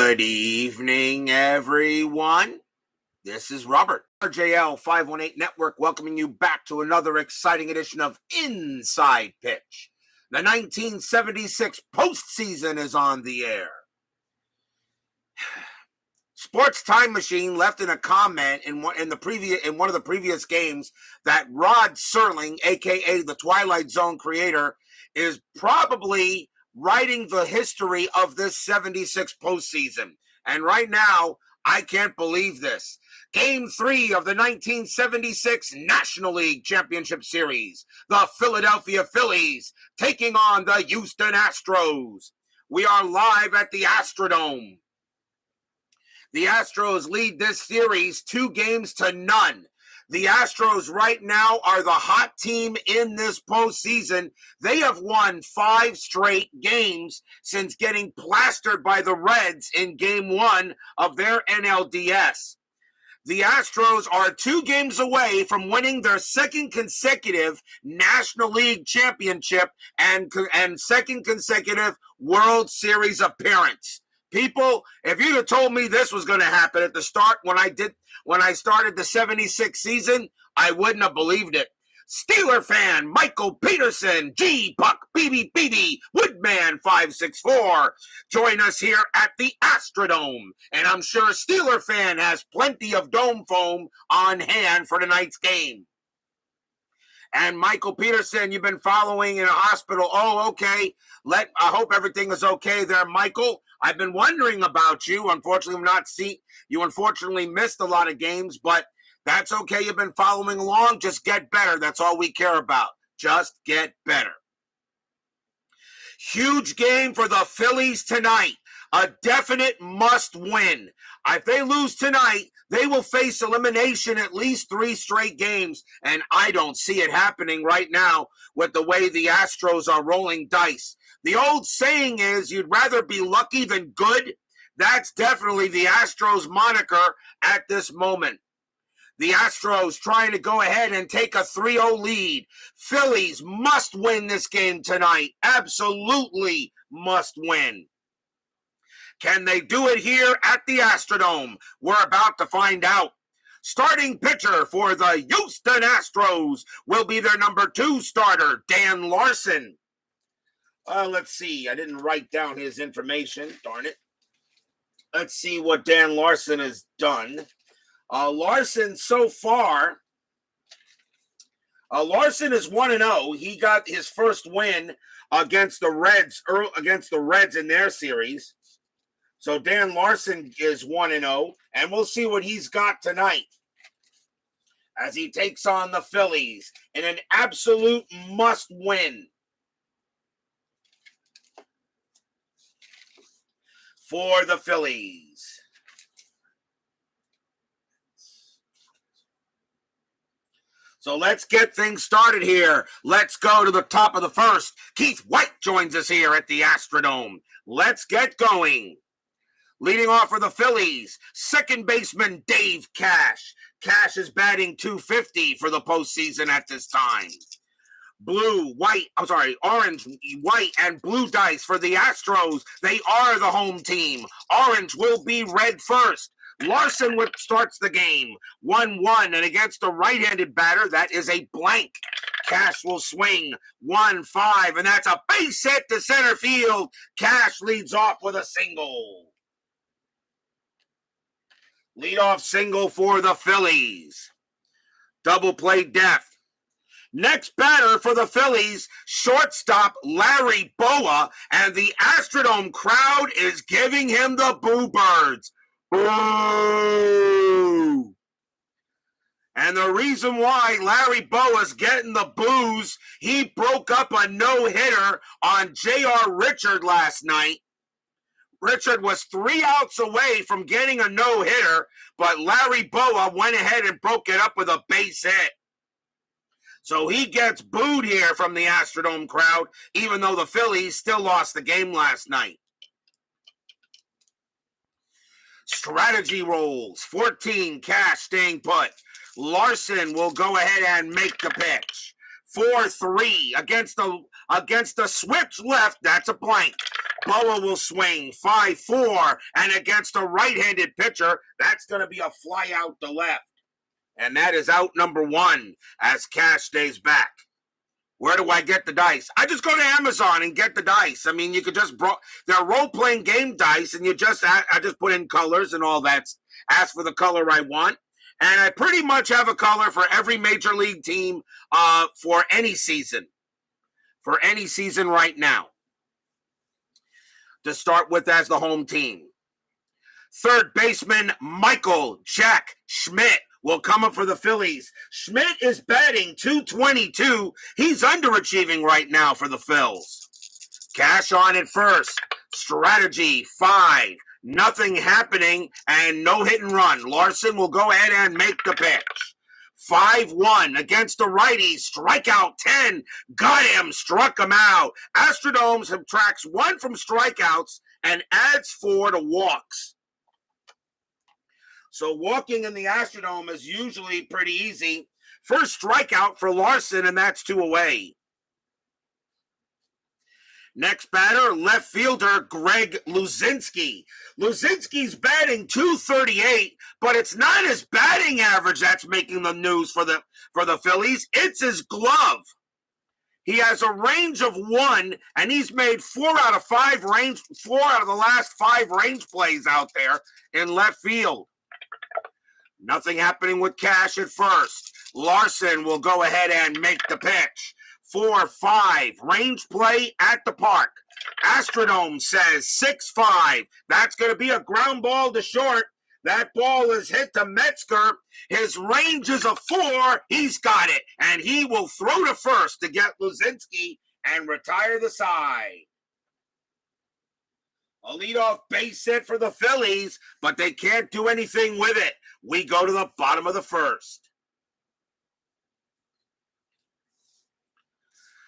Good evening, everyone. This is Robert, RJL 518 Network, welcoming you back to another exciting edition of Inside Pitch. The 1976 postseason is on the air. Sports Time Machine left in a comment in one of the previous games that Rod Serling, aka the Twilight Zone creator, is probably writing the history of this 76 postseason. And right now, I can't believe this. Game 3 of the 1976 National League Championship Series. The Philadelphia Phillies taking on the Houston Astros. We are live at the Astrodome. The Astros lead this series 2-0. The Astros right now are the hot team in this postseason. They have won 5 straight games since getting plastered by the Reds in Game 1 of their NLDS. The Astros are 2 games away from winning their second consecutive National League championship and second consecutive World Series appearance. People, if you'd have told me this was going to happen at the start when I started the 76 season, I wouldn't have believed it. Steeler fan Michael Peterson, G Puck BB Woodman 564, join us here at the Astrodome, and I'm sure Steeler fan has plenty of dome foam on hand for tonight's game. And Michael Peterson, you've been following in a hospital. Oh, okay. I hope everything is okay there, Michael. I've been wondering about you. Unfortunately, you unfortunately missed a lot of games, but that's okay. You've been following along. Just get better. That's all we care about. Just get better. Huge game for the Phillies tonight. A definite must win. If they lose tonight, they will face elimination at least 3 straight games, and I don't see it happening right now with the way the Astros are rolling dice. The old saying is you'd rather be lucky than good. That's definitely the Astros moniker at this moment. The Astros trying to go ahead and take a 3-0 lead. Phillies must win this game tonight. Absolutely must win. Can they do it here at the Astrodome? We're about to find out. Starting pitcher for the Houston Astros will be their number 2 starter, Dan Larson. Let's see. I didn't write down his information. Darn it. Let's see what Dan Larson has done. Larson so far, Larson is 1-0. He got his first win against the Reds in their series. So Dan Larson is 1-0, and we'll see what he's got tonight as he takes on the Phillies in an absolute must-win for the Phillies. So let's get things started here. Let's go to the top of the first. Keith White joins us here at the Astrodome. Let's get going. Leading off for the Phillies, second baseman Dave Cash. Cash is batting .250 for the postseason at this time. Orange, white, and blue dice for the Astros. They are the home team. Orange will be red first. Larson starts the game. 1-1, and against a right-handed batter, that is a blank. Cash will swing 1-5, and that's a base hit to center field. Cash leads off with a single. Leadoff single for the Phillies. Double play death. Next batter for the Phillies, shortstop Larry Boa, and the Astrodome crowd is giving him the boo birds. Boo! And the reason why Larry Boa's getting the boos, he broke up a no-hitter on J.R. Richard last night. Richard was 3 outs away from getting a no-hitter, but Larry Boa went ahead and broke it up with a base hit. So he gets booed here from the Astrodome crowd, even though the Phillies still lost the game last night. Strategy rolls. 14, Cash staying put. Larson will go ahead and make the pitch. 4-3 against the switch left. That's a blank. Boa will swing 5-4, and against a right-handed pitcher, that's going to be a fly out to left. And that is out number 1 as Cash stays back. Where do I get the dice? I just go to Amazon and get the dice. I mean, you could just they're role-playing game dice, and I just put in colors and all that. Ask for the color I want, and I pretty much have a color for every major league team for any season. For any season right now. To start with as the home team. Third baseman Michael Jack Schmidt will come up for the Phillies. Schmidt is batting .222. He's underachieving right now for the Phils. Cash on at first. Strategy 5. Nothing happening and no hit and run. Larson will go ahead and make the pitch. 5-1 against the righty. Strikeout 10. Got him. Struck him out. Astrodome subtracts 1 from strikeouts and adds 4 to walks. So walking in the Astrodome is usually pretty easy. First strikeout for Larson, and that's 2 away. Next batter, left fielder Greg Luzinski. Luzinski's batting .238, but it's not his batting average that's making the news for the Phillies. It's his glove. He has a range of 1, and he's made 4 out of the last 5 range plays out there in left field. Nothing happening with Cash at first. Larson will go ahead and make the pitch. 4-5. Range play at the park. Astrodome says 6-5. That's going to be a ground ball to short. That ball is hit to Metzger. His range is a 4. He's got it. And he will throw to first to get Luzinski and retire the side. A leadoff base hit for the Phillies, but they can't do anything with it. We go to the bottom of the first.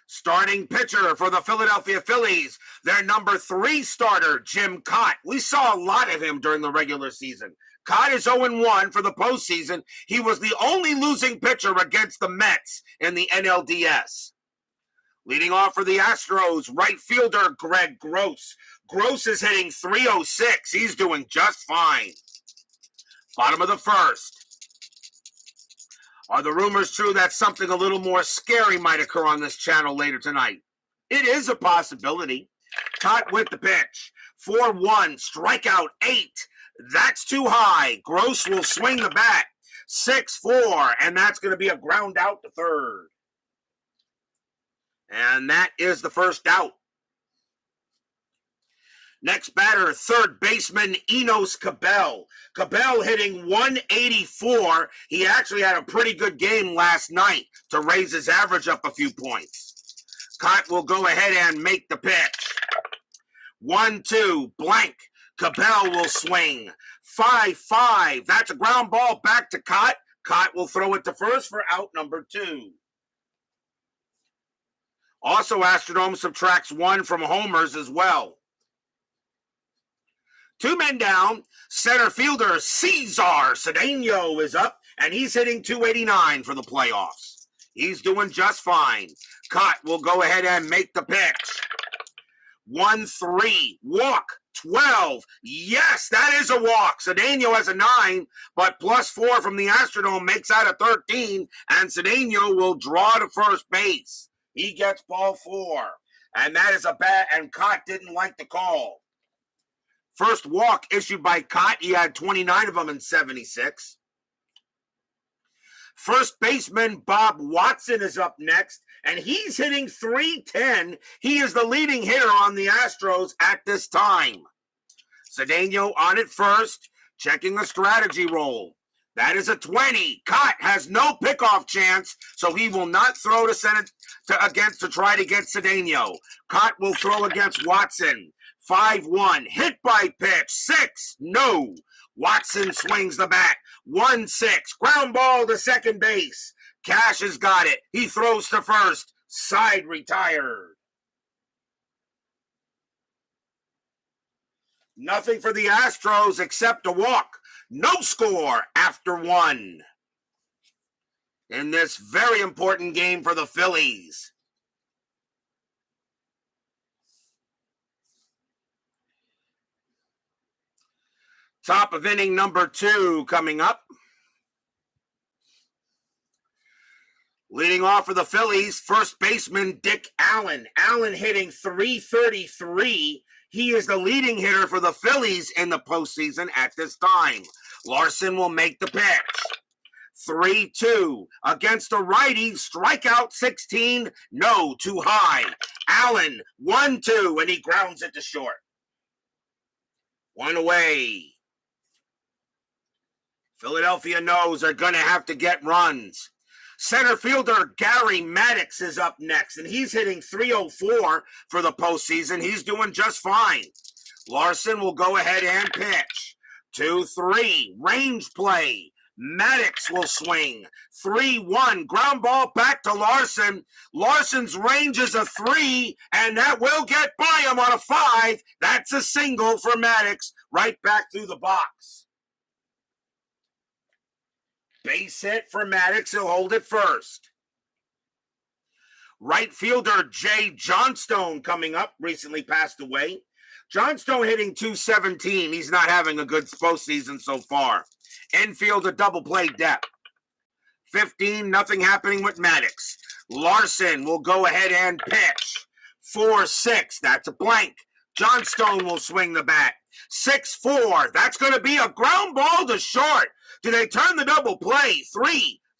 Starting pitcher for the Philadelphia Phillies, their number 3 starter, Jim Kaat. We saw a lot of him during the regular season. Kaat is 0-1 for the postseason. He was the only losing pitcher against the Mets in the NLDS. Leading off for the Astros, right fielder Greg Gross. Gross is hitting .306. He's doing just fine. Bottom of the first. Are the rumors true that something a little more scary might occur on this channel later tonight? It is a possibility. Kaat with the pitch. 4-1, strikeout 8. That's too high. Gross will swing the bat. 6-4, and that's going to be a ground out to third. And that is the first out. Next batter, third baseman Enos Cabell. Cabell hitting .184. He actually had a pretty good game last night to raise his average up a few points. Kaat will go ahead and make the pitch. 1-2, blank. Cabell will swing. 5-5. That's a ground ball back to Kaat. Kaat will throw it to first for out number 2. Also, Astrodome subtracts 1 from homers as well. 2 men down. Center fielder Cesar Cedeno is up, and he's hitting .289 for the playoffs. He's doing just fine. Kaat will go ahead and make the pitch. 1-3. Walk. 12. Yes, that is a walk. Cedeno has a 9, but +4 from the Astrodome makes that a 13, and Cedeno will draw to first base. He gets ball 4, and that is a bat, and Kaat didn't like the call. First walk issued by Kaat. He had 29 of them in 76. First baseman Bob Watson is up next, and he's hitting .310. He is the leading hitter on the Astros at this time. Cedeno on at first, checking the strategy roll. That is a 20. Kaat has no pickoff chance, so he will not throw to try to get Cedeno. Kaat will throw against Watson. 5-1, hit by pitch, 6, no. Watson swings the bat, 1-6, ground ball to second base. Cash has got it. He throws to first, side retired. Nothing for the Astros except a walk. No score after 1. In this very important game for the Phillies. Top of inning number 2 coming up. Leading off for the Phillies, first baseman Dick Allen. Allen hitting .333. He is the leading hitter for the Phillies in the postseason at this time. Larson will make the pitch. 3-2 against a righty, strikeout 16, no, too high. Allen 1-2, and he grounds it to short. 1 away. Philadelphia knows they're going to have to get runs. Center fielder Gary Maddox is up next, and he's hitting .304 for the postseason. He's doing just fine. Larson will go ahead and pitch. 2-3, range play. Maddox will swing. 3-1, ground ball back to Larson. Larson's range is a 3, and that will get by him on a 5. That's a single for Maddox, right back through the box. Base hit for Maddox. He'll hold it first. Right fielder Jay Johnstone coming up, recently passed away. Johnstone hitting .217. He's not having a good postseason so far. Infield a double play depth. 15, nothing happening with Maddox. Larson will go ahead and pitch. 4-6, that's a blank. Johnstone will swing the bat. 6-4, that's going to be a ground ball to short. Do they turn the double play?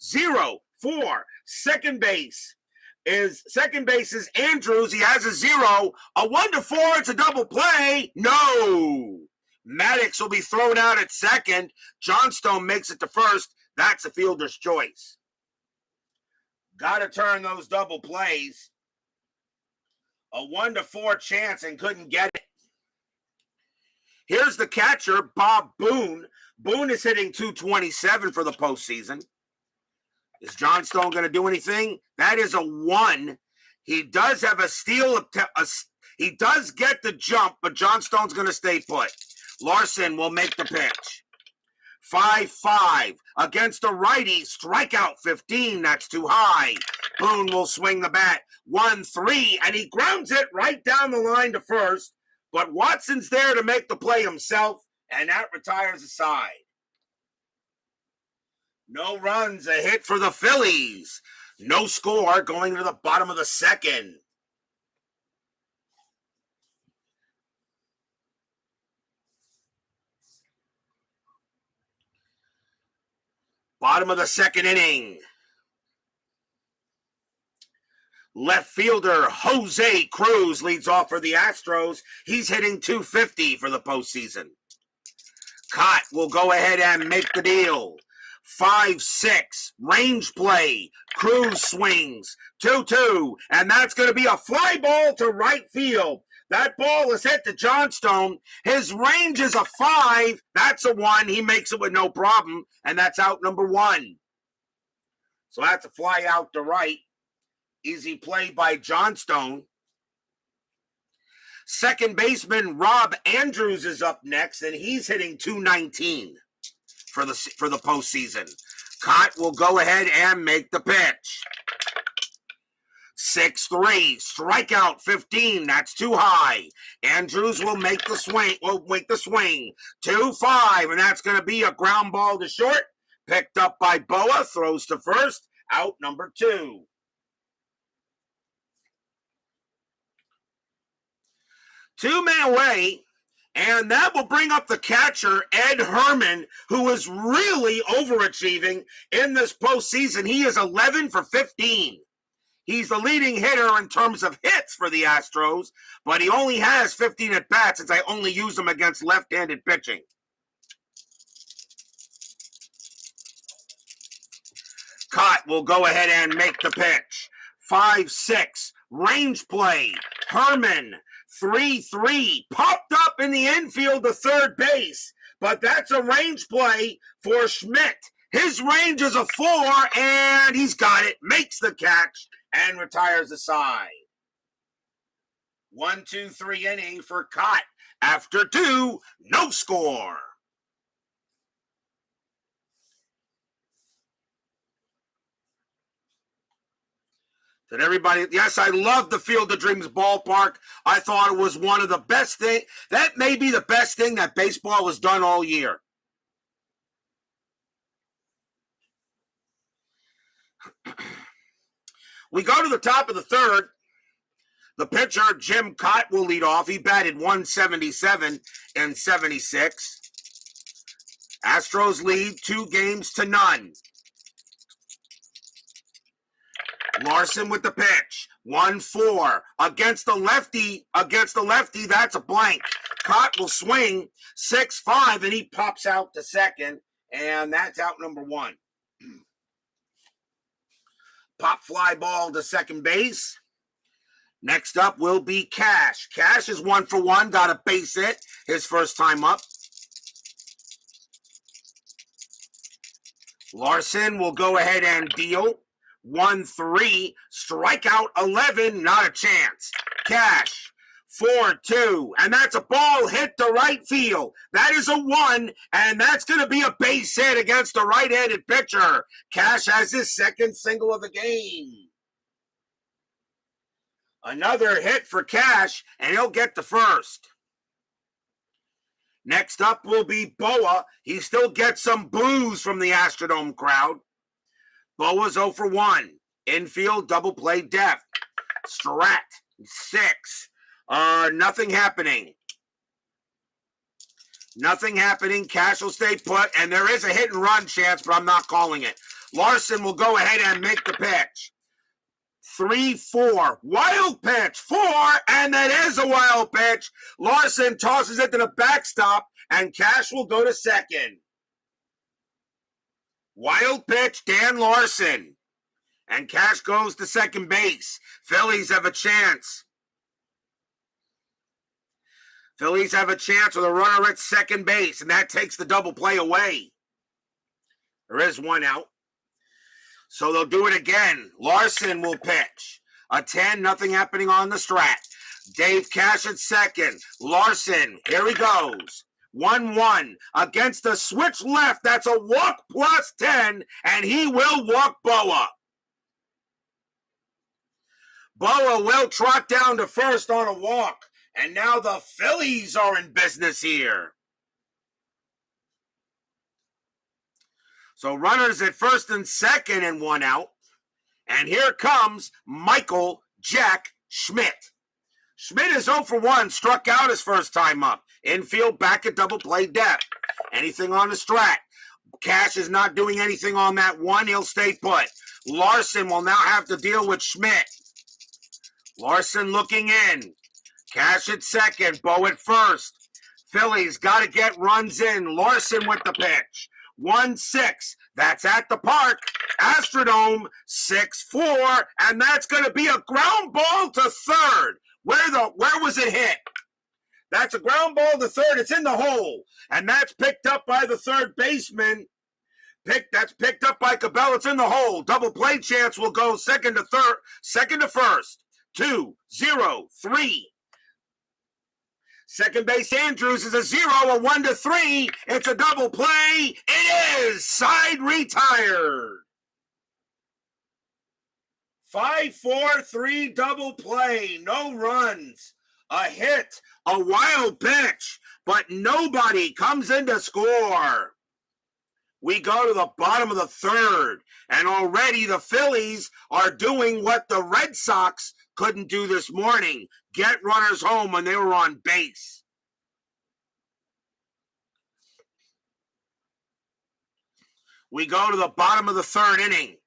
3-0-4. Second base is Andrews. He has a 0. A 1-4. It's a double play. No. Maddox will be thrown out at second. Johnstone makes it to first. That's a fielder's choice. Got to turn those double plays. A 1-4 chance and couldn't get it. Here's the catcher, Bob Boone. Boone is hitting .227 for the postseason. Is Johnstone going to do anything? That is a 1. He does have a steal. He does get the jump, but Johnstone's going to stay put. Larson will make the pitch. 5-5 against a righty, strikeout 15. That's too high. Boone will swing the bat. 1-3, and he grounds it right down the line to first. But Watson's there to make the play himself, and that retires the side. No runs, a hit for the Phillies. No score going to the bottom of the second. Bottom of the second inning. Left fielder Jose Cruz leads off for the Astros. He's hitting .250 for the postseason. Kaat will go ahead and make the deal. 5-6, range play. Cruz swings. 2-2, and that's going to be a fly ball to right field. That ball is hit to Johnstone. His range is a 5. That's a 1. He makes it with no problem, and that's out number 1. So that's a fly out to right. Easy play by Johnstone. Second baseman Rob Andrews is up next, and he's hitting .219 for the postseason. Kaat will go ahead and make the pitch. 6-3, strikeout 15. That's too high. Andrews will make the swing. 2-5, and that's going to be a ground ball to short. Picked up by Boa, throws to first. Out number 2. Two men away, and that will bring up the catcher, Ed Herman, who is really overachieving in this postseason. He is 11 for 15. He's the leading hitter in terms of hits for the Astros, but he only has 15 at-bats since I only use him against left-handed pitching. Kaat will go ahead and make the pitch. 5-6, range play. Herman, 3-3, popped up in the infield to third base, but that's a range play for Schmidt. His range is a 4, and he's got it, makes the catch, and retires the side. 1-2-3 inning for Kaat. After 2, no score. Did everybody? Yes, I love the Field of Dreams ballpark. I thought it was one of the best things. That may be the best thing that baseball has done all year. We go to the top of the third. The pitcher, Jim Kaat, will lead off. He batted 177 and 76. Astros lead 2-0. Larson with the pitch. 1-4. Against the lefty, that's a blank. Kaat will swing 6-5, and he pops out to second, and that's out number 1. Pop fly ball to second base. Next up will be Cash. Cash is 1 for 1, got a base hit his first time up. Larson will go ahead and deal. 1-3, strikeout 11, not a chance. Cash, 4-2, and that's a ball hit to right field. That is a 1, and that's going to be a base hit against the right-handed pitcher. Cash has his second single of the game. Another hit for Cash, and he'll get the first. Next up will be Boa. He still gets some boos from the Astrodome crowd. Boa's 0 for 1. Infield double play depth. Strat, 6. Nothing happening. Nothing happening. Cash will stay put, and there is a hit and run chance, but I'm not calling it. Larson will go ahead and make the pitch. 3-4. Wild pitch. 4, and that is a wild pitch. Larson tosses it to the backstop, and Cash will go to second. Wild pitch, Dan Larson. And Cash goes to second base. Phillies have a chance. Phillies have a chance with a runner at second base, and that takes the double play away. There is 1 out. So they'll do it again. Larson will pitch. A 10, nothing happening on the strat. Dave Cash at second. Larson, here he goes. 1-1 against the switch left. That's a walk plus 10, and he will walk Boa. Boa will trot down to first on a walk, and now the Phillies are in business here. So runners at first and second and 1 out. And here comes Michael Jack Schmidt. Schmidt is 0 for 1, struck out his first time up. Infield back at double play depth. Anything on the strat. Cash is not doing anything on that 1. He'll stay put. Larson will now have to deal with Schmidt. Larson looking in. Cash at second. Bo at first. Phillies got to get runs in. Larson with the pitch. 1-6. That's at the park. Astrodome 6-4. And that's going to be a ground ball to third. Where was it hit? That's a ground ball to third. It's in the hole. And that's picked up by the third baseman. That's picked up by Cabell. It's in the hole. Double play chance will go second to first. 2-0-3. Second base Andrews is a 0, a 1-3. It's a double play. It is side retired. 5-4-3 double play. No runs. A hit. A wild pitch. But nobody comes in to score. We go to the bottom of the third. And already the Phillies are doing what the Red Sox couldn't do this morning. Get runners home when they were on base. We go to the bottom of the third inning.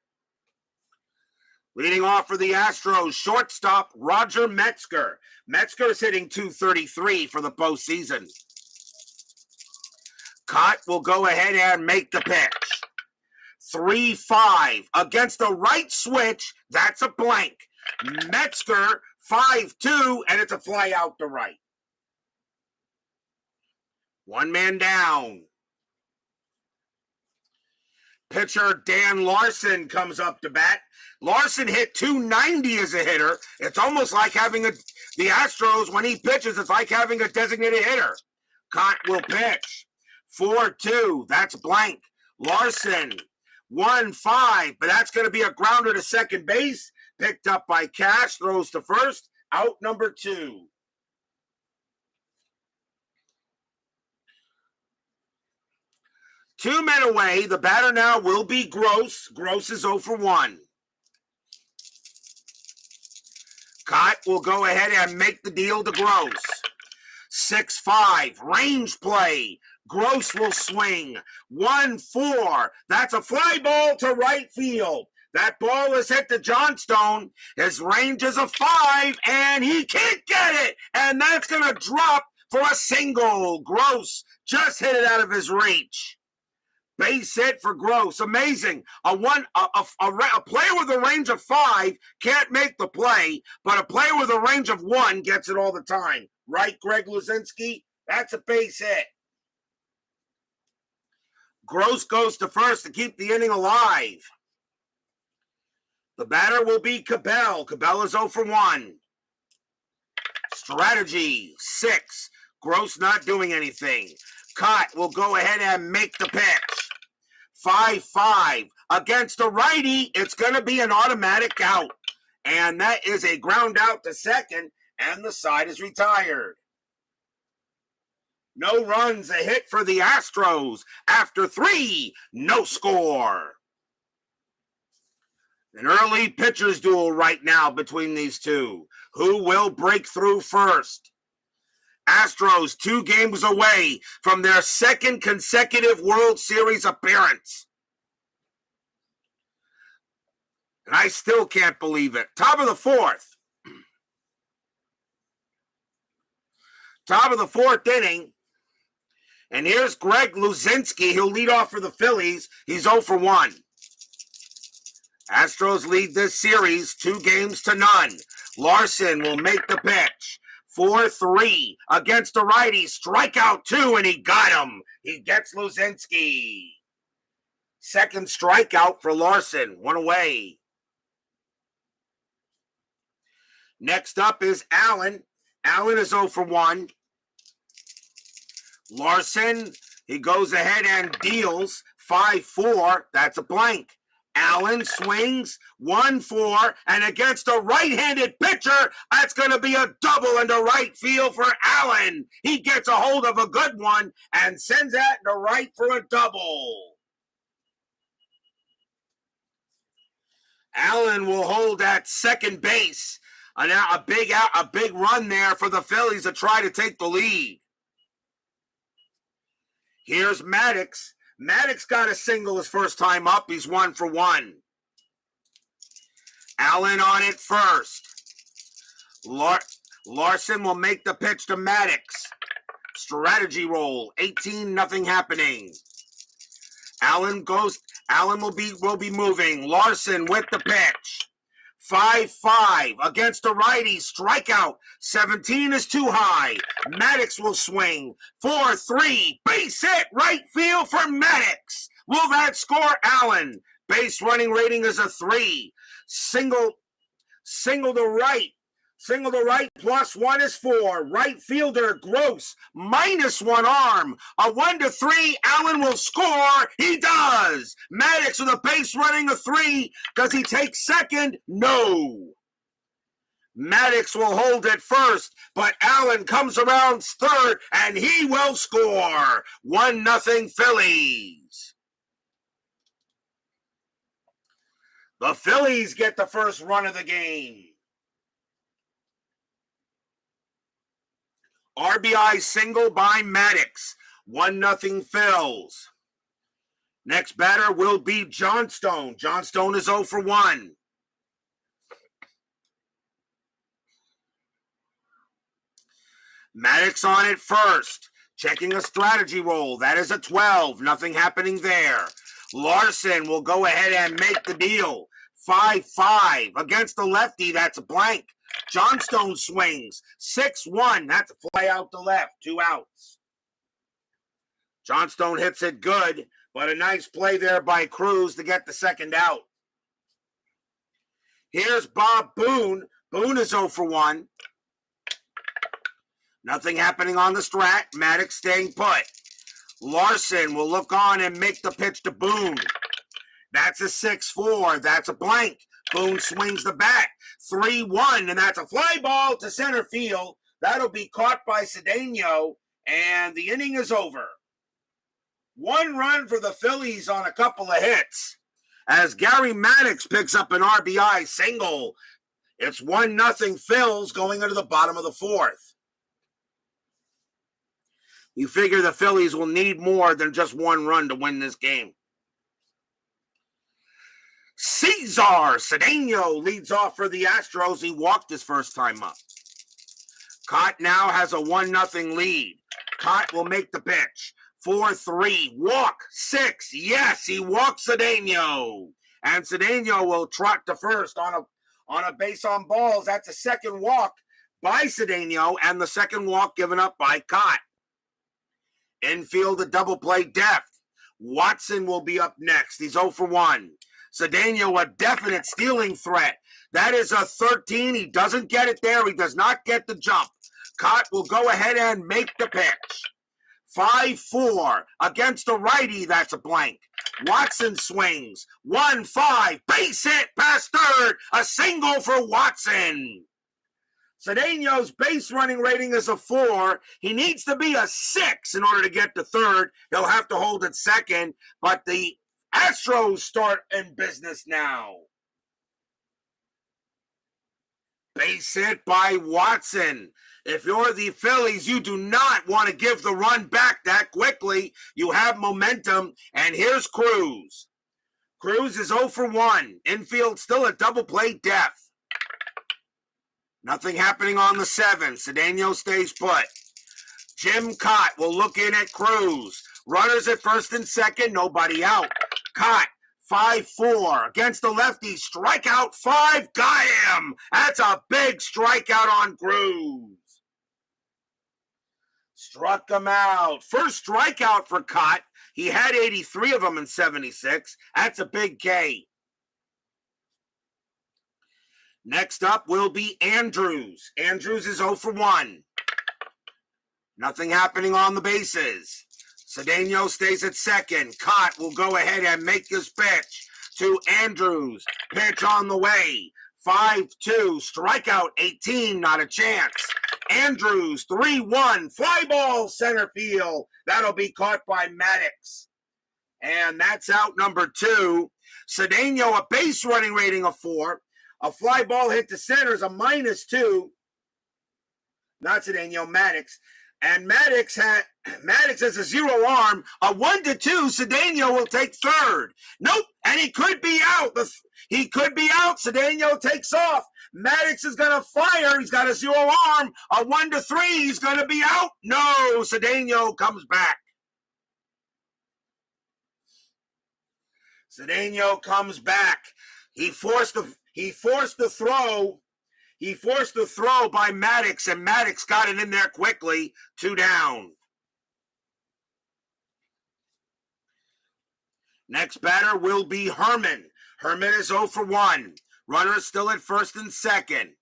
Leading off for the Astros, shortstop Roger Metzger. Metzger is hitting .233 for the postseason. Kaat will go ahead and make the pitch. 3-5 against the right switch. That's a blank. Metzger 5-2, and it's a fly out to right. 1 man down. Pitcher Dan Larson comes up to bat. Larson hit .290 as a hitter. It's almost like having the Astros, when he pitches, it's like having a designated hitter. Kaat will pitch. 4-2, that's blank. Larson 1-5, but that's going to be a grounder to second base. Picked up by Cash, throws to first, out number 2. Two men away. The batter now will be Gross. Gross is 0 for 1. Kaat will go ahead and make the deal to Gross. 6-5, range play. Gross will swing. 1-4. That's a fly ball to right field. That ball is hit to Johnstone. His range is a 5, and he can't get it. And that's going to drop for a single. Gross just hit it out of his reach. Base hit for Gross. Amazing. A player with a range of 5 can't make the play, but a player with a range of 1 gets it all the time. Right, Greg Luzinski? That's a base hit. Gross goes to first to keep the inning alive. The batter will be Cabell. Cabell is 0 for 1. Strategy, 6. Gross not doing anything. Kaat will go ahead and make the pitch. 5-5. Against a righty, it's going to be an automatic out. And that is a ground out to second, and the side is retired. No runs, a hit for the Astros. After 3, no score. An early pitcher's duel right now between these two. Who will break through first? Astros 2 games away from their second consecutive World Series appearance. And I still can't believe it. Top of the 4th. Top of the 4th inning. And here's Greg Luzinski. He'll lead off for the Phillies. He's 0 for 1. Astros lead this series 2-0. Larson will make the pitch. 4-3 against a righty. Strikeout 2, and he got him. He gets Luzinski. Second strikeout for Larson. 1 away. Next up is Allen. Allen is 0 for 1. Larson, he goes ahead and deals. 5-4. That's a blank. Allen swings. 1-4. And against a right-handed pitcher, that's going to be a double into right field for Allen. He gets a hold of a good one and sends that to right for a double. Allen will hold at second base. A big run there for the Phillies to try to take the lead. Here's Maddox. Maddox got a single his first time up. He's 1 for 1. Allen on it first. Larson will make the pitch to Maddox. Strategy roll. 18, nothing happening. Allen will be moving. Larson with the pitch. 5-5 against a righty. Strikeout. 17 is too high. Maddox will swing. 4-3. Base hit right field for Maddox. Will that score Allen? Base running rating is a 3. Single to right. Single to right plus 1 is 4. Right fielder Gross minus 1 arm. A 1-3. Allen will score. He does. Maddox with a base running a 3. Does he take second? No. Maddox will hold it first, but Allen comes around third, and he will score. 1-0 Phillies. The Phillies get the first run of the game. RBI single by Maddox. 1-0 Phils. Next batter will be Johnstone. Johnstone is 0 for 1. Maddox on it first. Checking a strategy roll. That is a 12. Nothing happening there. Larson will go ahead and make the deal. 5-5 against the lefty. That's a blank. Johnstone swings. 6-1. That's a fly out to left. 2 outs. Johnstone hits it good, but a nice play there by Cruz to get the second out. Here's Bob Boone. Boone is 0 for 1. Nothing happening on the strat. Maddox staying put. Larson will look on and make the pitch to Boone. That's a 6-4. That's a blank. Boone swings the bat. 3-1, and that's a fly ball to center field. That'll be caught by Cedeno, and the inning is over. 1 run for the Phillies on a couple of hits as Gary Maddox picks up an RBI single. It's 1-0 Phils going into the bottom of the 4th. You figure the Phillies will need more than just 1 run to win this game. Cesar Cedeno leads off for the Astros. He walked his first time up. Kaat now has a 1-0 lead. Kaat will make the pitch. 4-3, walk, 6. Yes, he walks Cedeno. And Cedeno will trot to first on a base on balls. That's a second walk by Cedeno and the second walk given up by Kaat. Infield a double play depth. Watson will be up next. He's 0 for 1. Cedeno, a definite stealing threat. That is a 13. He doesn't get it there. He does not get the jump. Kaat will go ahead and make the pitch. 5-4 against a righty. That's a blank. Watson swings. 1-5. Base hit past third. A single for Watson. Cedeno's base running rating is a 4. He needs to be a 6 in order to get to third. He'll have to hold at second, but the Astros start in business now. Base hit by Watson. If you're the Phillies, you do not want to give the run back that quickly. You have momentum, and here's Cruz. Cruz is 0 for 1. Infield still a double play depth. Nothing happening on the 7. Cedeno stays put. Jim Kaat will look in at Cruz. Runners at first and second, nobody out. Kaat, 5-4 against the lefty. Strikeout 5, got him. That's a big strikeout on Cruz. Struck him out. First strikeout for Kaat. He had 83 of them in 76. That's a big K. Next up will be Andrews. Andrews is 0 for 1. Nothing happening on the bases. Cedeno stays at second. Kaat will go ahead and make his pitch to Andrews. Pitch on the way. 5-2. Strikeout 18. Not a chance. Andrews, 3-1. Fly ball center field. That'll be caught by Maddox. And that's out number 2. Cedeno, a base running rating of 4. A fly ball hit to center is a -2. Not Cedeno, Maddox. And Maddox has a 0 arm. A 1-2. Cedeno will take third. Nope. And he could be out. He could be out. Cedeno takes off. Maddox is going to fire. He's got a 0 arm. A 1-3. He's going to be out. No. Cedeno comes back. Cedeno comes back. He forced the throw. He forced the throw by Maddox, and Maddox got it in there quickly. 2 down. Next batter will be Herman. Herman is 0 for 1. Runner is still at first and second.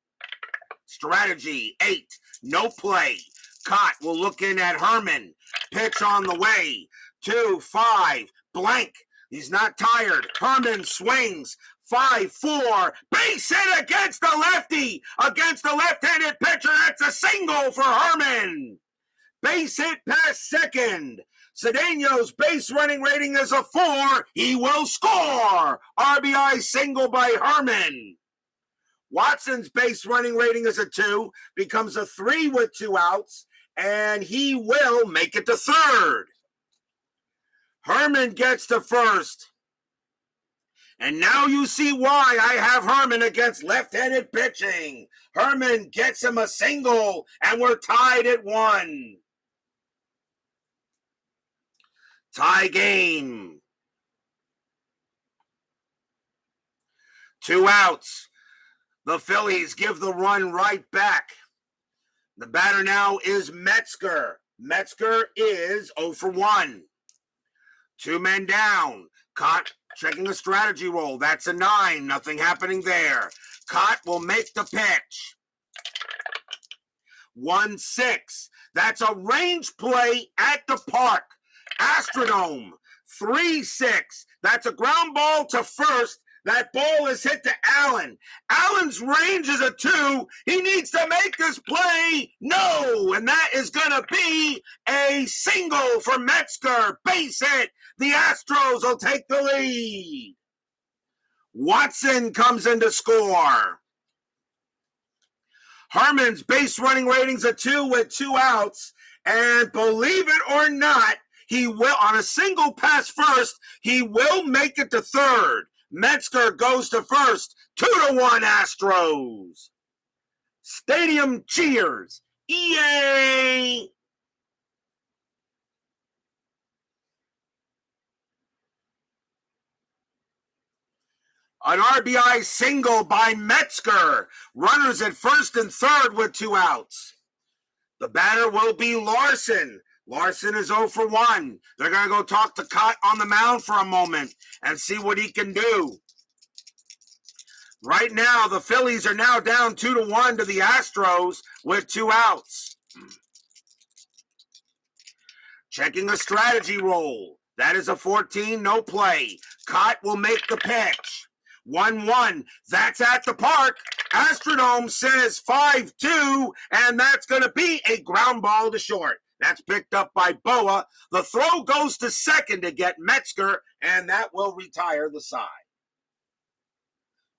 Strategy, 8. No play. Kaat will look in at Herman. Pitch on the way. 2-5. Blank. He's not tired. Herman swings. 5-4. Base hit against the lefty. Against the left-handed pitcher. That's a single for Herman. Base hit past second. Cedeno's base running rating is a 4. He will score. RBI single by Herman. Watson's base running rating is a 2. Becomes a 3 with 2 outs. And he will make it to third. Herman gets to first. And now you see why I have Herman against left-handed pitching. Herman gets him a single, and we're tied at 1. Tie game. 2 outs. The Phillies give the run right back. The batter now is Metzger. Metzger is 0 for 1. 2 men down. Kaat checking a strategy roll. That's a 9. Nothing happening there. Kaat will make the pitch. 1-6. That's a range play at the park. Astrodome. 3-6. That's a ground ball to first. That ball is hit to Allen. Allen's range is a 2. He needs to make this play. No, and that is going to be a single for Metzger. Base hit. The Astros will take the lead. Watson comes in to score. Harmon's base running rating's a 2 with 2 outs. And believe it or not, he will, on a single pass first, he will make it to third. Metzger goes to first. 2-1 Astros. Stadium cheers. Yay! An RBI single by Metzger. Runners at first and third with 2 outs. The batter will be Larson. Larson is 0 for 1. They're going to go talk to Kaat on the mound for a moment and see what he can do. Right now, the Phillies are now down 2-1 to the Astros with 2 outs. Checking a strategy roll. That is a 14, no play. Kaat will make the pitch. 1-1. That's at the park. Astrodome says 5-2, and that's going to be a ground ball to short. That's picked up by Boa. The throw goes to second to get Metzger, and that will retire the side.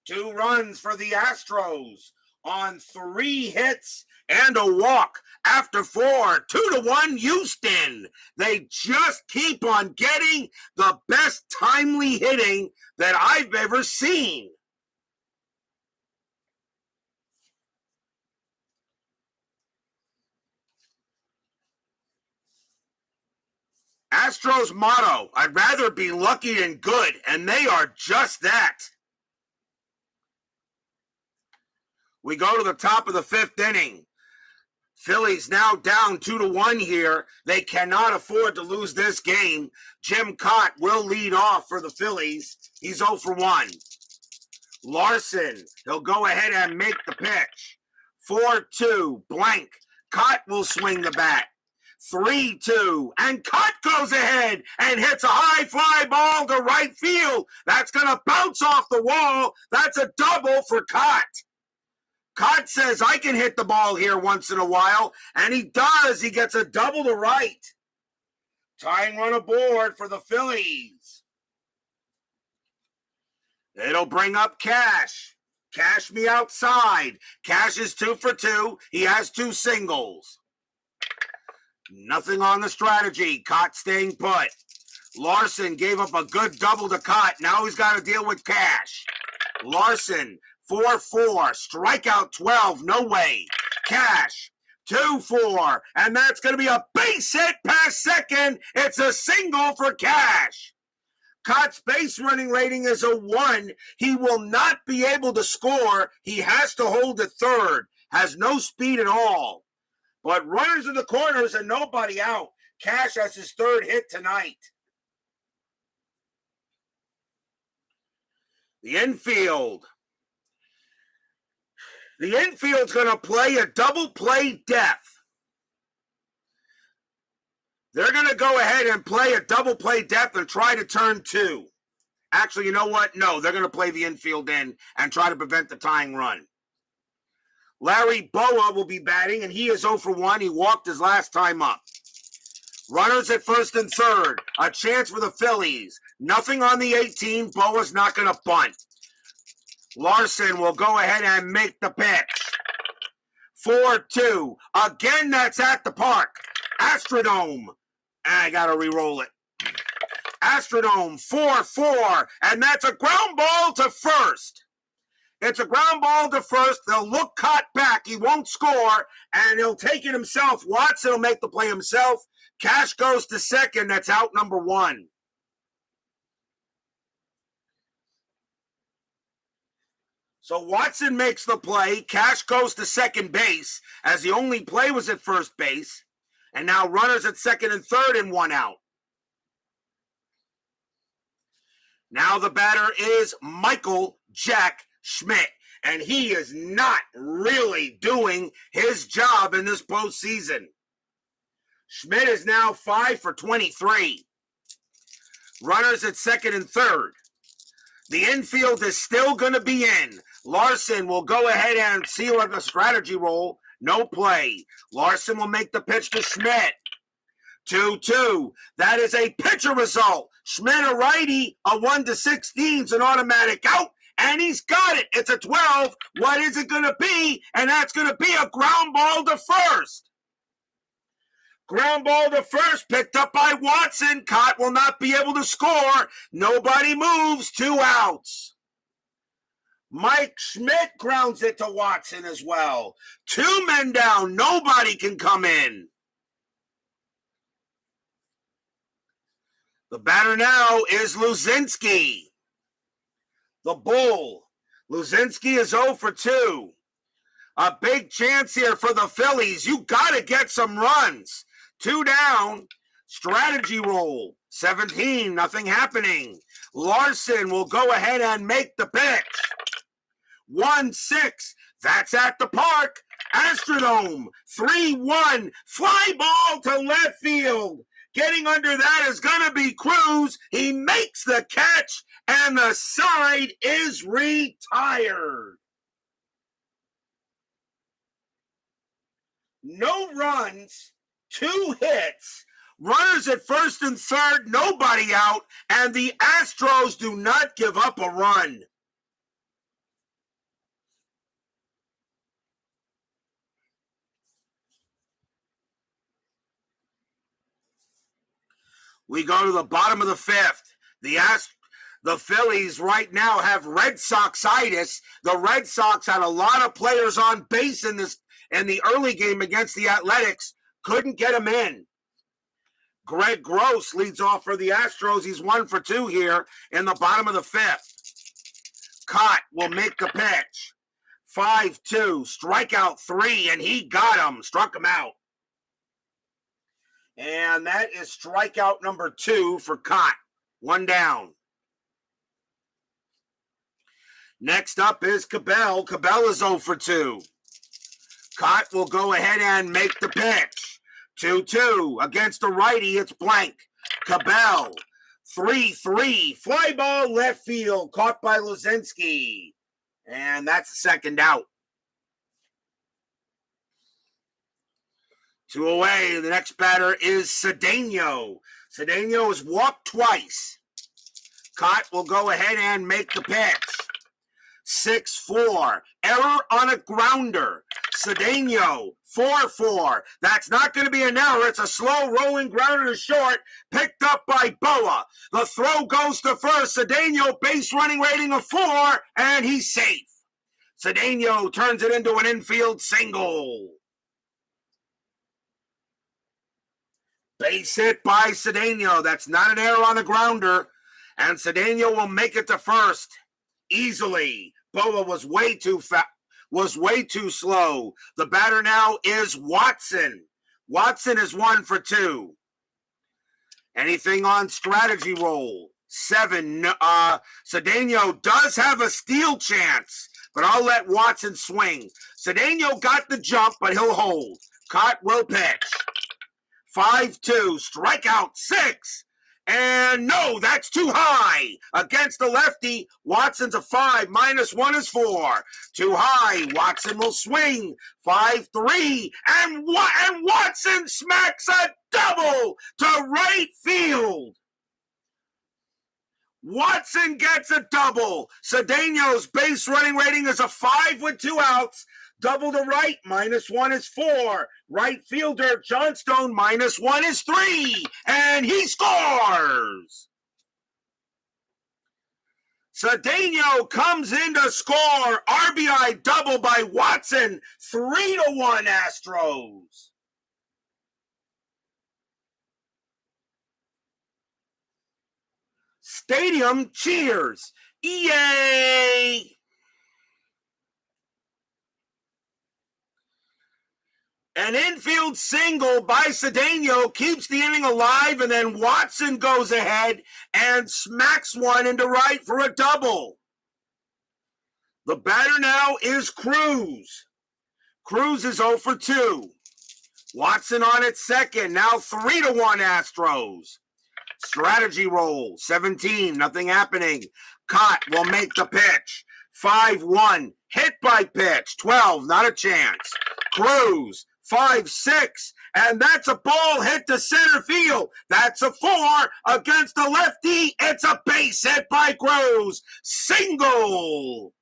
2 runs for the Astros on 3 hits and a walk after 4. 2-1 Houston. They just keep on getting the best timely hitting that I've ever seen. Astros motto, I'd rather be lucky than good, and they are just that. We go to the top of the 5th inning. Phillies now down 2-1 here. They cannot afford to lose this game. Jim Kaat will lead off for the Phillies. He's 0 for 1. Larson, he'll go ahead and make the pitch. 4-2, blank. Kaat will swing the bat. 3-2, and Kaat goes ahead and hits a high fly ball to right field. That's going to bounce off the wall. That's a double for Kaat. Kaat says, I can hit the ball here once in a while, and he does. He gets a double to right. Tying run aboard for the Phillies. It'll bring up Cash. Cash me outside. Cash is 2 for 2. He has 2 singles. Nothing on the strategy. Kaat staying put. Larson gave up a good double to Kaat. Now he's got to deal with Cash. Larson, 4-4. Strikeout 12. No way. Cash, 2-4. And that's going to be a base hit past second. It's a single for Cash. Kaat's base running rating is a 1. He will not be able to score. He has to hold at third. Has no speed at all. But runners in the corners and nobody out. Cash has his 3rd hit tonight. The infield. The infield's going to play a double play death. They're going to go ahead and play a double play death and try to turn 2. Actually, you know what? No, they're going to play the infield in and try to prevent the tying run. Larry Boa will be batting, and he is 0 for 1. He walked his last time up. Runners at first and third. A chance for the Phillies. Nothing on the 18. Boa's not going to bunt. Larson will go ahead and make the pitch. 4-2. Again, that's at the park. Astrodome. I got to re-roll it. Astrodome, 4-4. And that's a ground ball to first. It's a ground ball to first. They'll look Kaat back. He won't score, and he'll take it himself. Watson will make the play himself. Cash goes to second. That's out number 1. So Watson makes the play. Cash goes to second base, as the only play was at first base. And now runners at second and third and 1 out. Now the batter is Michael Jack Schmidt, and he is not really doing his job in this postseason. Schmidt is now 5 for 23. Runners at second and third. The infield is still going to be in. Larson will go ahead and seal the strategy roll. No play. Larson will make the pitch to Schmidt. 2-2. That is a pitcher result. Schmidt, a righty, a 1-16 is an automatic out, and he's got it. It's a 12. What is it going to be? And that's going to be a ground ball to first. Ground ball to first, picked up by Watson. Kaat will not be able to score. Nobody moves. 2 outs. Mike Schmidt grounds it to Watson as well. 2 men down. Nobody can come in. The batter now is Luzinski. The Bull. Luzinski is 0 for 2. A big chance here for the Phillies. You got to get some runs. 2 down. Strategy roll. 17. Nothing happening. Larson will go ahead and make the pitch. 1-6. That's at the park. Astrodome. 3-1. Fly ball to left field. Getting under that is going to be Cruz. He makes the catch, and the side is retired. No runs, 2 hits, runners at first and third, nobody out, and the Astros do not give up a run. We go to the bottom of the 5th. The Phillies right now have Red Sox-itis. The Red Sox had a lot of players on base in the early game against the Athletics. Couldn't get them in. Greg Gross leads off for the Astros. He's 1 for 2 here in the bottom of the 5th. Kaat will make the pitch. 5-2, strikeout 3, and he got him, struck him out. And that is strikeout number 2 for Kaat. 1 down. Next up is Cabell. Cabell is 0 for 2. Kaat will go ahead and make the pitch. 2-2. Against the righty, it's blank. Cabell. 3-3. Fly ball left field. Caught by Luzinski. And that's the second out. 2 away. The next batter is Cedeno. Cedeno has walked twice. Kaat will go ahead and make the pitch. 6-4. Error on a grounder. Cedeno, 4-4. That's not going to be an error. It's a slow rolling grounder to short. Picked up by Boa. The throw goes to first. Cedeno, base running rating of 4, and he's safe. Cedeno turns it into an infield single. Base hit by Cedeno. That's not an error on the grounder. And Cedeno will make it to first easily. Boa was way too slow. The batter now is Watson. Watson is 1 for 2. Anything on strategy roll? 7. Cedeno does have a steal chance, but I'll let Watson swing. Cedeno got the jump, but he'll hold. Kaat will pitch. 5-2, strikeout 6. And no, that's too high. Against the lefty, Watson's a 5. -1 is 4. Too high. Watson will swing. 5-3. And Watson smacks a double to right field. Watson gets a double. Cedeno's base running rating is a 5 with 2 outs. Double to right, -1 is 4. Right fielder, Johnstone, -1 is 3. And he scores. Cedeno comes in to score. RBI double by Watson. 3-1 Astros. Stadium cheers. Yay! An infield single by Cedeno keeps the inning alive, and then Watson goes ahead and smacks one into right for a double. The batter now is Cruz. Cruz is 0 for 2. Watson on at second, now 3-1 Astros. Strategy roll, 17, nothing happening. Kaat will make the pitch. 5-1, hit by pitch. 12, not a chance. Cruz, 5-6, and that's a ball hit to center field. That's a 4 against the lefty. It's a base hit by Cruz. Single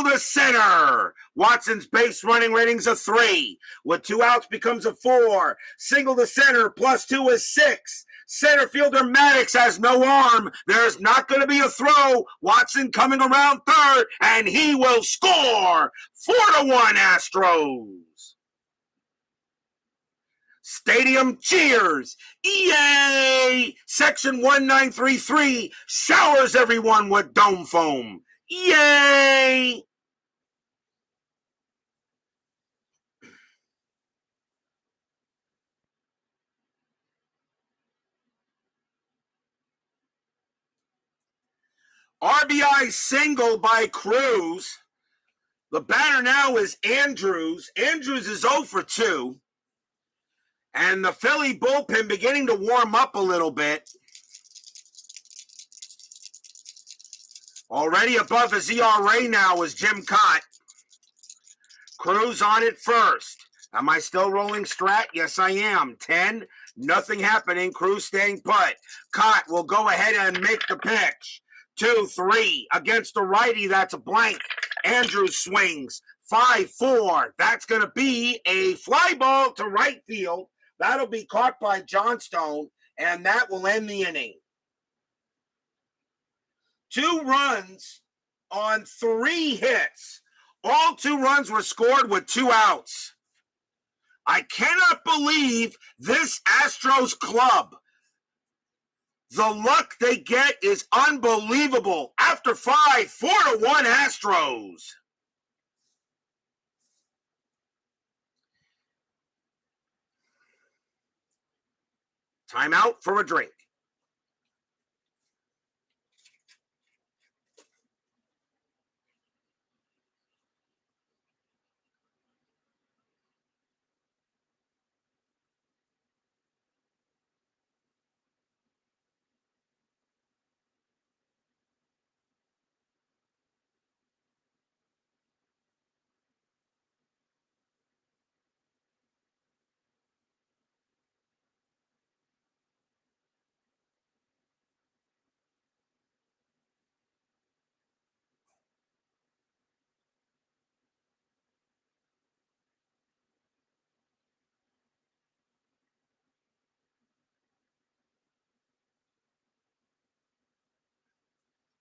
to center. Watson's base running rating's a 3. With 2 outs becomes a 4. Single to center plus 2 is 6. Center fielder Maddox has no arm. There's not going to be a throw. Watson coming around third, and he will score. 4-1 Astros. Stadium cheers. Yay! Section 1933 showers everyone with dome foam. Yay! RBI single by Cruz. The batter now is Andrews. Andrews is 0 for 2. And the Philly bullpen beginning to warm up a little bit. Already above his ERA now is Jim Kaat. Cruz on it first. Am I still rolling strat? Yes, I am. 10, nothing happening. Cruz staying put. Kaat will go ahead and make the pitch. 2-3 against the righty. That's a blank. Andrews swings. 5-4. That's going to be a fly ball to right field. That'll be caught by Johnstone, and that will end the inning. 2 runs on 3 hits. All 2 runs were scored with 2 outs. I cannot believe this Astros club. The luck they get is unbelievable. After 5, 4-1 Astros. Timeout for a drink.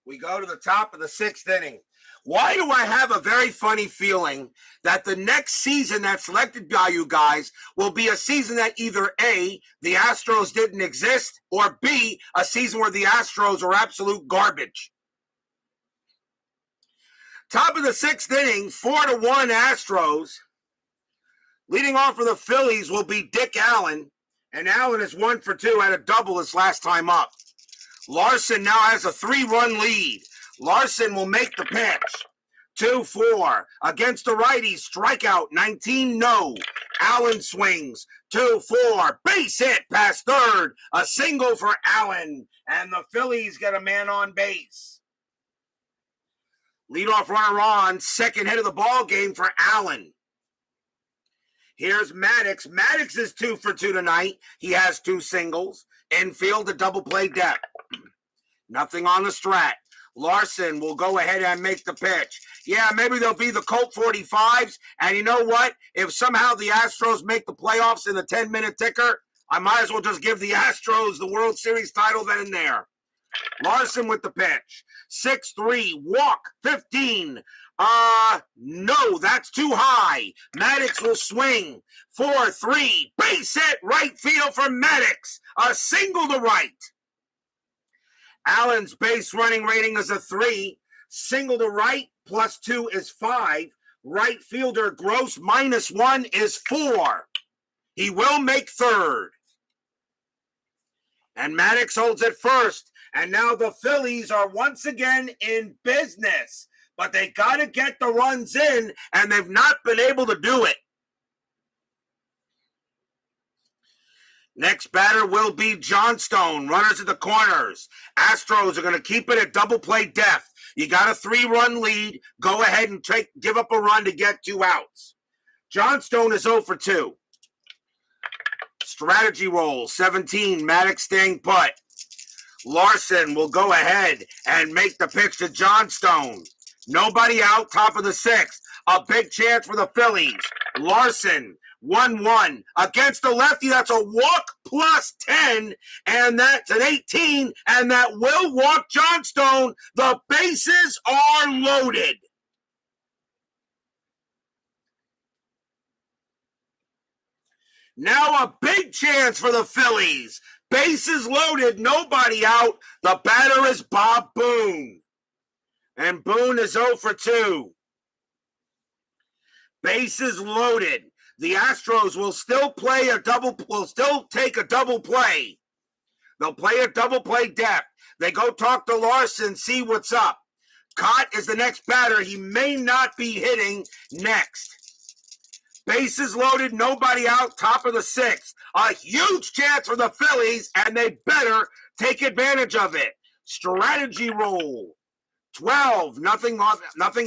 We go to the top of the 6th inning. Why do I have a very funny feeling that the next season that's selected by you guys will be a season that either A, the Astros didn't exist, or B, a season where the Astros are absolute garbage? Top of the 6th inning, 4-1 Astros. Leading off for the Phillies will be Dick Allen, and Allen is 1 for 2, had a double his last time up. Larson now has a 3-run lead. Larson will make the pitch. 2-4 against the righty. Strikeout 19, no. Allen swings. 2-4. Base hit past third. A single for Allen. And the Phillies get a man on base. Leadoff runner on. Second hit of the ball game for Allen. Here's Maddox. Maddox is 2 for 2 tonight. He has 2 singles. Infield, a double play depth. Nothing on the strat. Larson will go ahead and make the pitch. Yeah, maybe they'll be the Colt 45s. And you know what? If somehow the Astros make the playoffs in the 10-minute ticker, I might as well just give the Astros the World Series title then and there. Larson with the pitch. 6-3, walk, 15. No, that's too high. Maddox will swing. 4-3, base hit right field for Maddox. A single to right. Allen's base running rating is a 3. Single to right plus 2 is 5. Right fielder Gross -1 is 4. He will make third. And Maddox holds it first. And now the Phillies are once again in business. But they got to get the runs in, and they've not been able to do it. Next batter will be Johnstone. Runners at the corners. Astros are going to keep it at double play depth. You got a 3-run lead. Go ahead and give up a run to get 2 outs. Johnstone is 0 for 2. Strategy roll, 17. Maddox staying put. Larson will go ahead and make the pitch to Johnstone. Nobody out, top of the 6th. A big chance for the Phillies. Larson, 1-1 against the lefty. That's a walk plus 10, and that's an 18, and that will walk Johnstone. The bases are loaded. Now a big chance for the Phillies. Bases loaded, nobody out. The batter is Bob Boone. And Boone is 0 for 2. Bases loaded. The Astros will still take a double play. They'll play a double play depth. They go talk to Larson, see what's up. Kaat is the next batter. He may not be hitting next. Bases loaded, nobody out, top of the 6th. A huge chance for the Phillies, and they better take advantage of it. Strategy roll. 12, nothing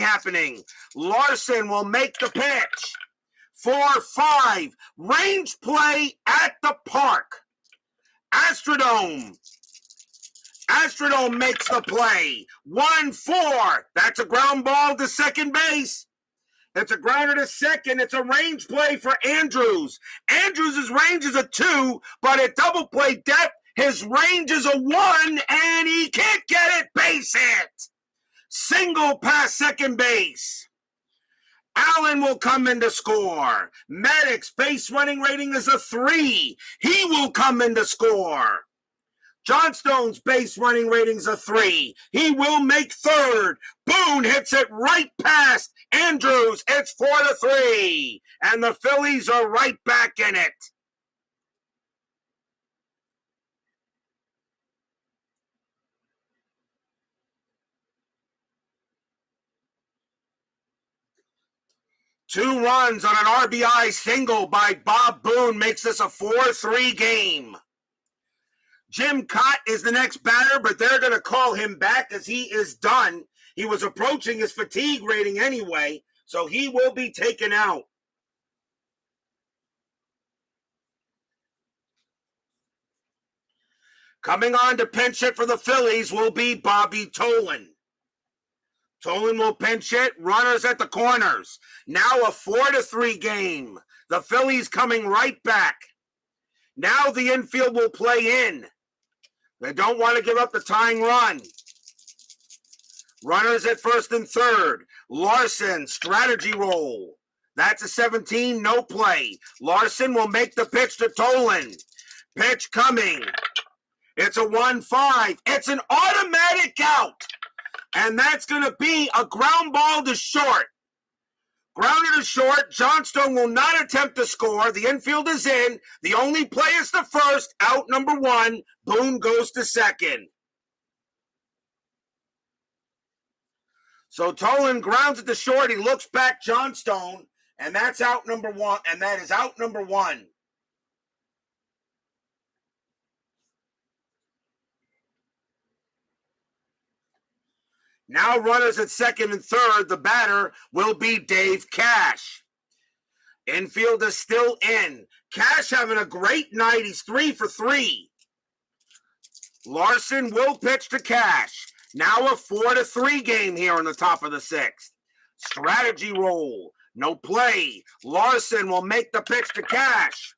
happening. Larson will make the pitch. 4-5, range play at the park. Astrodome. Astrodome makes the play. 1-4, that's a ground ball to second base. It's a grounder to second. It's a range play for Andrews. Andrews' range is a 2, but at double play depth, his range is a 1, and he can't get it. Base hit. Single past second base. Allen will come in to score. Maddox base running rating is a 3. He will come in to score. Johnstone's base running rating's a 3. He will make third. Boone hits it right past Andrews. It's 4-3. And the Phillies are right back in it. Two runs on an RBI single by Bob Boone makes this a 4-3 game. Jim Kaat is the next batter, but they're going to call him back as he is done. He was approaching his fatigue rating anyway, so he will be taken out. Coming on to pinch hit for the Phillies will be Bobby Tolan. Tolan will pinch hit, runners at the corners. Now a 4-3 game. The Phillies coming right back. Now the infield will play in. They don't want to give up the tying run. Runners at first and third. Larson, strategy roll. That's a 17, no play. Larson will make the pitch to Tolan. Pitch coming. It's a 1-5. It's an automatic out. And that's going to be a ground ball to short. Grounder to short. Johnstone will not attempt to score. The infield is in. The only play is the first. Out number 1. Boone goes to second. So Tolan grounds it to short. He looks back Johnstone. And that's out number 1. And that is out number 1. Now runners at second and third. The batter will be Dave Cash. Infield is still in. Cash having a great night. He's 3 for 3. Larson will pitch to Cash. Now a 4-3 game here in the top of the 6th. Strategy roll. No play. Larson will make the pitch to Cash.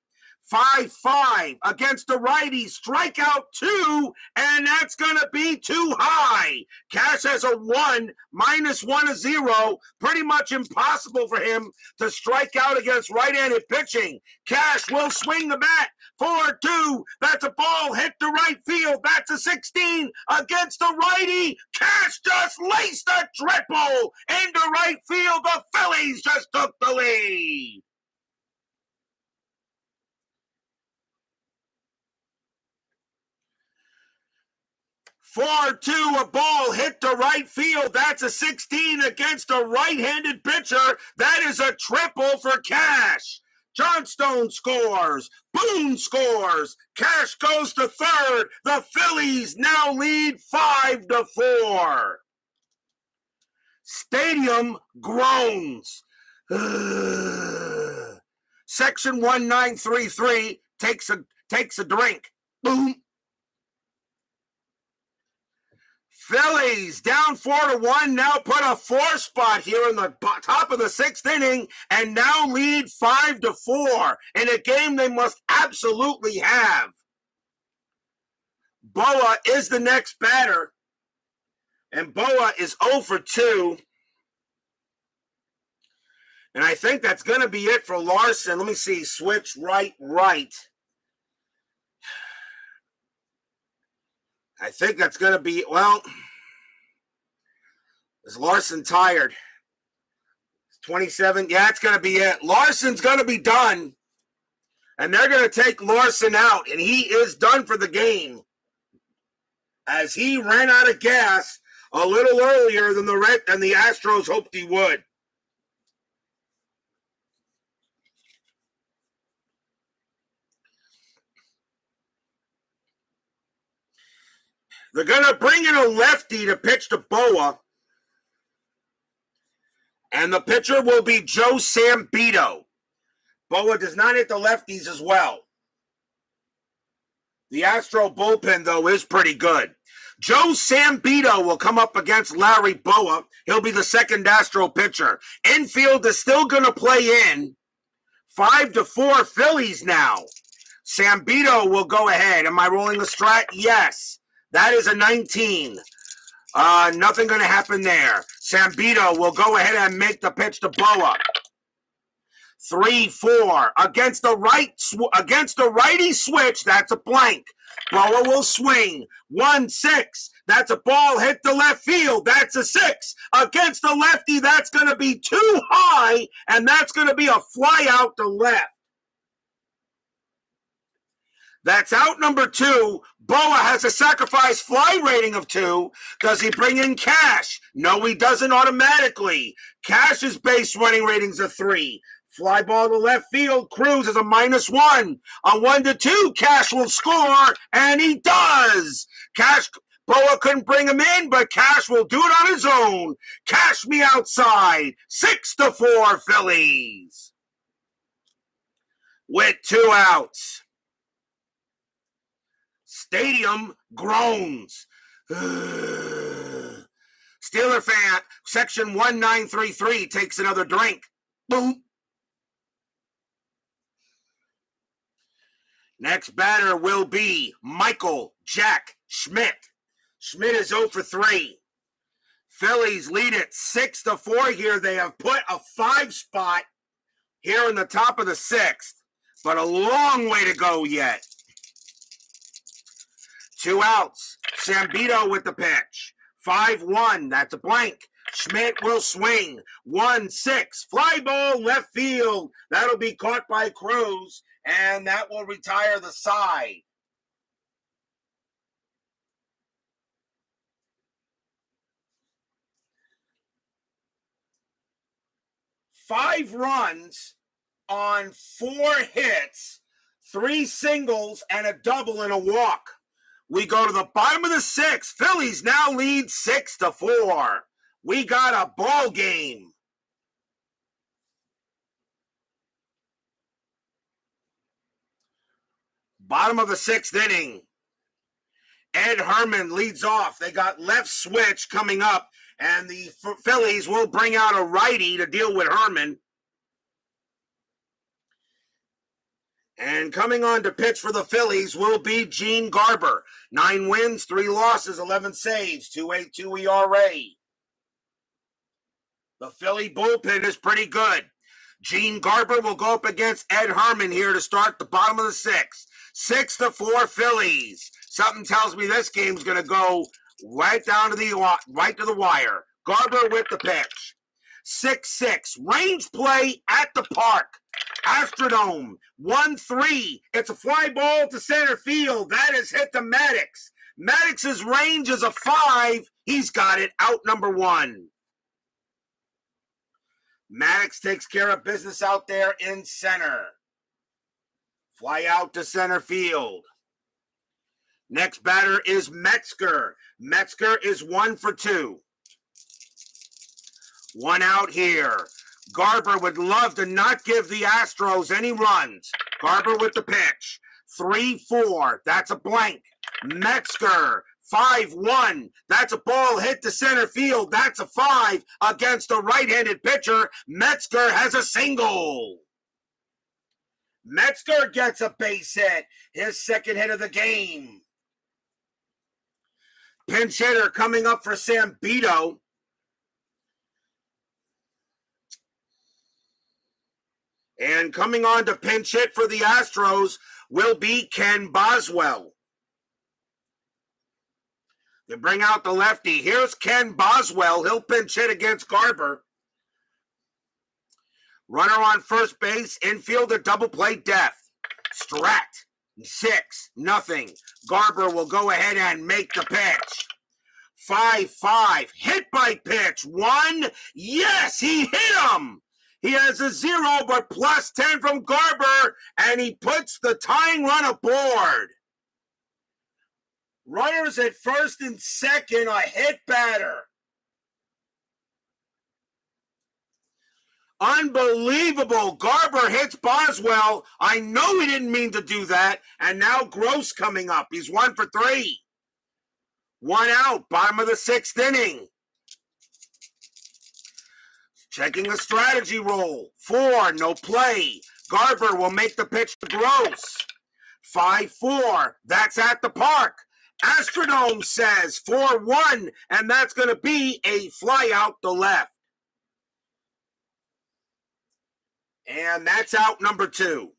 5-5 against the righty. Strikeout 2, and that's going to be too high. Cash has a 1, -1 a 0. Pretty much impossible for him to strike out against right-handed pitching. Cash will swing the bat. 4-2. That's a ball hit to right field. That's a 16 against the righty. Cash just laced a triple into right field. The Phillies just took the lead. 4-2, a ball hit to right field. That's a 16 against a right-handed pitcher. That is a triple for Cash. Johnstone scores. Boone scores. Cash goes to third. The Phillies now lead 5-4. Stadium groans. Section 1933 takes a drink. Boom. Phillies down 4-1, now put a 4 spot here in the top of the 6th inning and now lead 5-4 in a game they must absolutely have. Boa is the next batter, and Boa is 0 for 2. And I think that's going to be it for Larson. Let me see, switch right. I think that's going to be, well, is Larson tired? 27, yeah, it's going to be it. Larson's going to be done, and they're going to take Larson out, and he is done for the game as he ran out of gas a little earlier than the Astros hoped he would. They're going to bring in a lefty to pitch to Boa. And the pitcher will be Joe Sambito. Boa does not hit the lefties as well. The Astro bullpen, though, is pretty good. Joe Sambito will come up against Larry Boa. He'll be the second Astro pitcher. Infield is still going to play in. 5-4 Phillies now. Sambito will go ahead. Am I rolling the strat? Yes. That is a 19. Nothing going to happen there. Sambito will go ahead and make the pitch to Boa. 3-4 against the righty switch. That's a blank. Boa will swing. 1-6. That's a ball hit the left field. That's a 6. Against the lefty, that's going to be too high, and that's going to be a fly out to left. That's out number 2. Boa has a sacrifice fly rating of 2. Does he bring in Cash? No, he doesn't automatically. Cash's base running ratings are 3. Fly ball to left field. Cruz is a -1. On 1-2, Cash will score, and he does. Boa couldn't bring him in, but Cash will do it on his own. Cash me outside. 6-4 Phillies. With 2 outs. Stadium groans. Steeler fan, section 1933 takes another drink. Boom. Next batter will be Michael Jack Schmidt. Schmidt is 0 for 3. Phillies lead it 6-4 here. They have put a 5 spot here in the top of the 6th, but a long way to go yet. 2 outs. Sambito with the pitch. 5-1. That's a blank. Schmidt will swing. 1-6. Fly ball left field. That'll be caught by Cruz, and that will retire the side. Five runs on 4 hits, 3 singles, and a double and a walk. We go to the bottom of the 6th. Phillies now lead 6-4. We got a ball game. Bottom of the 6th inning. Ed Herman leads off. They got left switch coming up, and the Phillies will bring out a righty to deal with Herman. And coming on to pitch for the Phillies will be Gene Garber. 9 wins, 3 losses, 11 saves, 2.82 ERA. The Philly bullpen is pretty good. Gene Garber will go up against Ed Herman here to start the bottom of the 6th. 6-4 Phillies. Something tells me this game's going to go right to the wire. Garber with the pitch. 6-6. Range play at the park. Astrodome. 1-3. It's a fly ball to center field. That is hit to Maddox. Maddox's range is a 5. He's got it. Out number 1. Maddox takes care of business out there in center. Fly out to center field. Next batter is Metzger. Metzger is 1 for 2. 1 out here. Garber would love to not give the Astros any runs. Garber with the pitch. 3-4. That's a blank. Metzger. 5-1. That's a ball hit to center field. That's a 5 against a right-handed pitcher. Metzger has a single. Metzger gets a base hit. His second hit of the game. Pinch hitter coming up for Sambito. And coming on to pinch hit for the Astros will be Ken Boswell. They bring out the lefty. Here's Ken Boswell. He'll pinch hit against Garber. Runner on first base. Infielder double play death. Strat. 6-0. Garber will go ahead and make the pitch. 5-5. Hit by pitch. 1. Yes, he hit him. He has a 0, but plus 10 from Garber, and he puts the tying run aboard. Runners at first and second, a hit batter. Unbelievable. Garber hits Boswell. I know he didn't mean to do that. And now Gross coming up. He's 1 for 3. 1 out, bottom of the 6th inning. Checking the strategy roll. 4, no play. Garber will make the pitch to Gross. 5-4, that's at the park. Astrodome says 4-1, and that's going to be a fly out to left. And that's out number 2.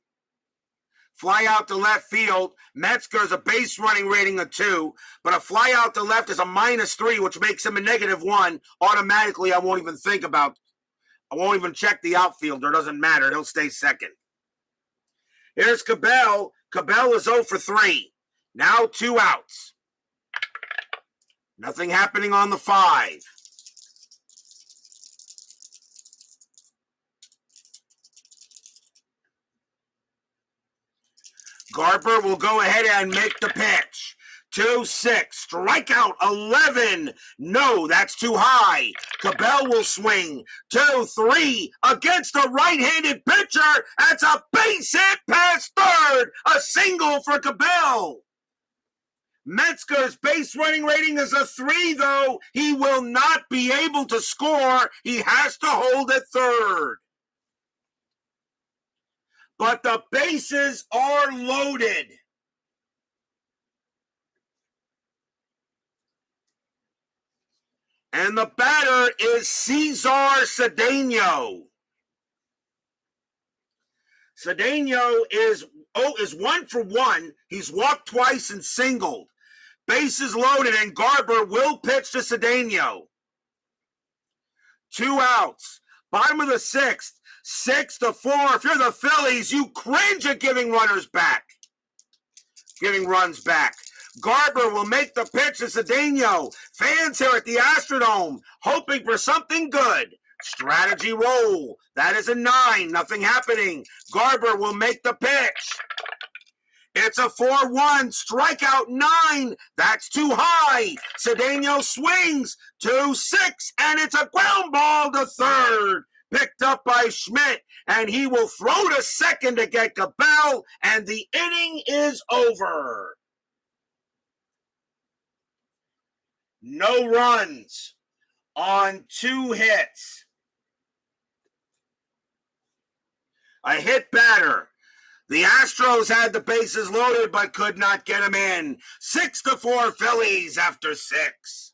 Fly out to left field. Metzger's a base running rating of 2, but a fly out to left is a -3, which makes him a -1. Automatically, I won't even think about. I won't even check the outfielder. It doesn't matter. He'll stay second. Here's Cabell. Cabell is 0 for 3. Now 2 outs. Nothing happening on the 5. Garber will go ahead and make the pitch. 2-6. Strikeout 11. No, that's too high. Cabell will swing. 2-3 against a right-handed pitcher. That's a base hit past third. A single for Cabell. Metzger's base running rating is a 3, though. He will not be able to score. He has to hold at third. But the bases are loaded. And the batter is Cesar Cedeno. Cedeno is 1 for 1. He's walked twice and singled. Bases loaded, and Garber will pitch to Cedeno. 2 outs. Bottom of the 6th. 6-4. If you're the Phillies, you cringe at giving runs back. Garber will make the pitch to Cedeno. Fans here at the Astrodome hoping for something good. Strategy roll. That is a 9. Nothing happening. Garber will make the pitch. It's a 4-1. Strikeout 9. That's too high. Cedeno swings. 2-6. And it's a ground ball to third. Picked up by Schmidt, and he will throw to second to get Cabell, and the inning is over. No runs on 2 hits. A hit batter. The Astros had the bases loaded but could not get him in. 6-4 Phillies after 6.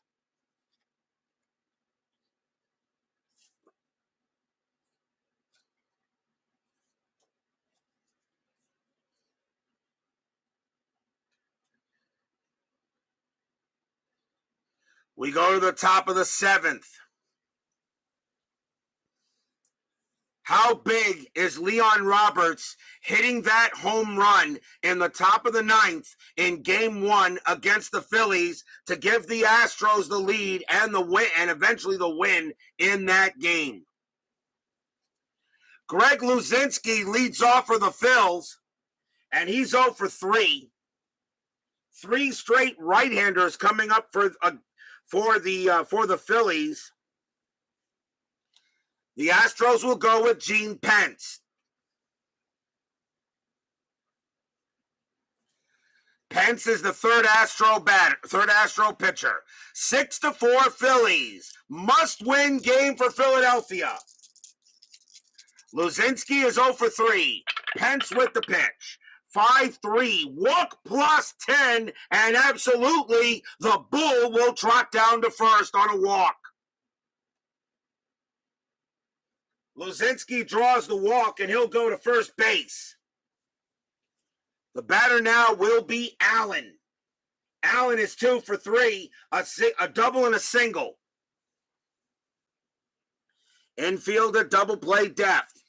We go to the top of the 7th. How big is Leon Roberts hitting that home run in the top of the 9th in Game 1 against the Phillies to give the Astros the lead and the win, and eventually the win in that game? Greg Luzinski leads off for the Phils, and he's 0 for 3. 3 straight right-handers coming up for the Phillies. The Astros will go with Gene Pence. Pence is the third Astro pitcher. 6-4 Phillies. Must-win game for Philadelphia. Luzinski is 0 for 3. Pence with the pitch. 5-3. Walk plus 10, and absolutely the Bull will trot down to first on a walk. Luzinski draws the walk, and he'll go to first base. The batter now will be Allen. Allen is 2 for 3, a double and a single. Infielder double play depth.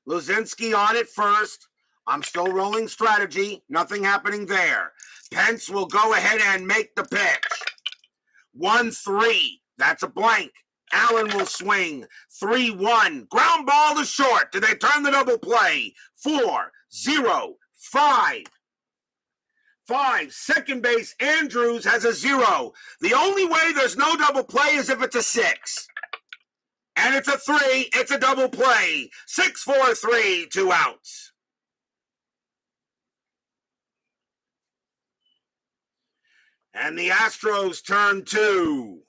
Luzinski on it first. I'm still rolling strategy. Nothing happening there. Pence will go ahead and make the pitch. 1-3. That's a blank. Allen will swing. 3-1. Ground ball to short. Do they turn the double play? 4-0. 5. Second base, Andrews has a 0. The only way there's no double play is if it's a 6. And it's a 3. It's a double play. 6-4-3, 2 outs. And the Astros turn 2.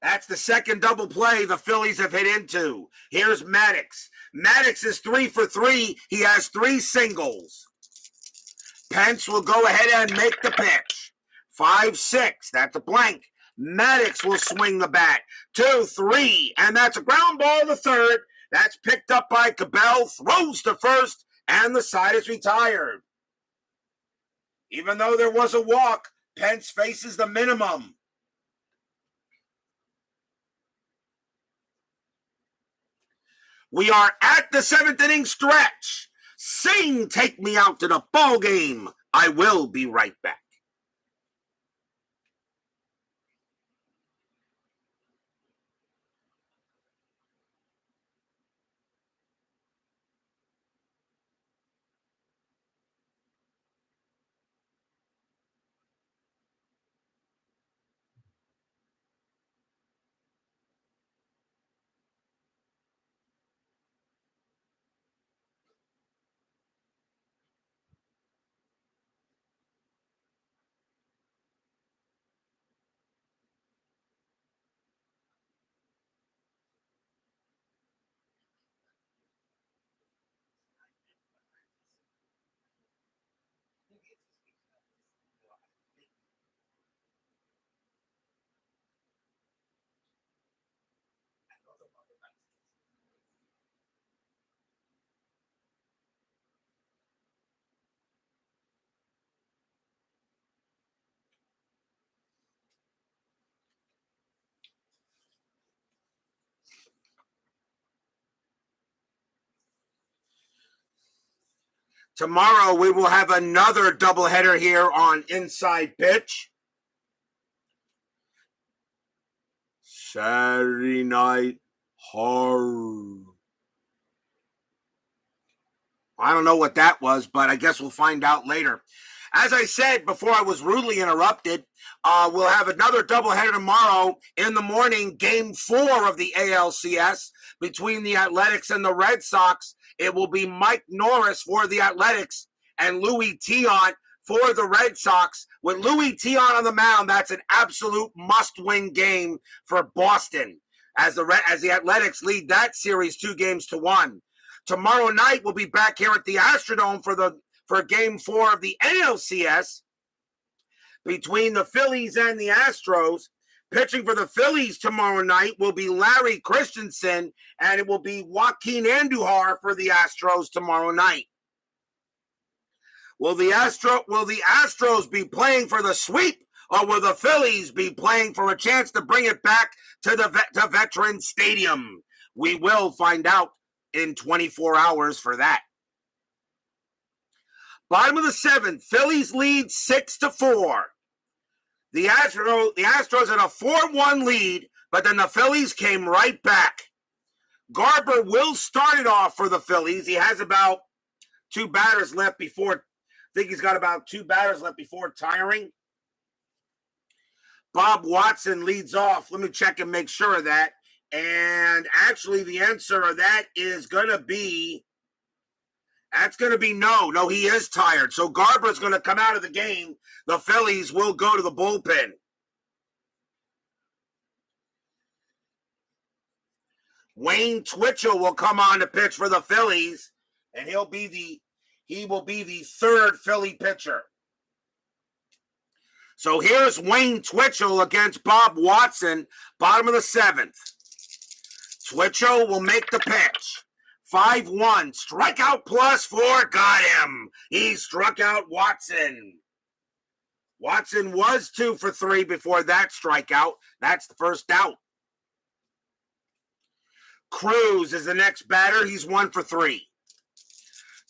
That's the second double play the Phillies have hit into. Here's Maddox. Maddox is 3 for 3. He has 3 singles. Pence will go ahead and make the pitch. 5-6. That's a blank. Maddox will swing the bat. 2-3. And that's a ground ball to third. That's picked up by Cabell. Throws to first. And the side is retired. Even though there was a walk, Pence faces the minimum. We are at the 7th inning stretch. Sing, take me out to the ball game. I will be right back. Tomorrow we will have another doubleheader here on Inside Pitch. Saturday night horror. I don't know what that was, but I guess we'll find out later. As I said before I was rudely interrupted, we'll have another doubleheader tomorrow in the morning, Game 4 of the ALCS between the Athletics and the Red Sox. It will be Mike Norris for the Athletics and Louis Tiant for the Red Sox. With Louis Tiant on the mound, that's an absolute must-win game for Boston as the Athletics lead that series 2-1. Tomorrow night, we'll be back here at the Astrodome for Game 4 of the NLCS between the Phillies and the Astros. Pitching for the Phillies tomorrow night will be Larry Christensen, and it will be Joaquin Andujar for the Astros tomorrow night. Will the Astros be playing for the sweep, or will the Phillies be playing for a chance to bring it back to Veterans Stadium? We will find out in 24 hours for that. Bottom of the 7th, Phillies lead 6-4. The Astros had a 4-1 lead, but then the Phillies came right back. Garber will start it off for the Phillies. He has about 2 batters left before, I think he's got about 2 batters left before tiring. Bob Watson leads off. Let me check and make sure of that. And actually, the answer of that is going to be, no. No, he is tired. So Garber's going to come out of the game. The Phillies will go to the bullpen. Wayne Twitchell will come on to pitch for the Phillies, and he will be the third Philly pitcher. So here's Wayne Twitchell against Bob Watson, bottom of the 7th. Twitchell will make the pitch. 5-1, strikeout +4, got him. He struck out Watson. Watson was 2 for 3 before that strikeout. That's the first out. Cruz is the next batter. He's 1 for 3.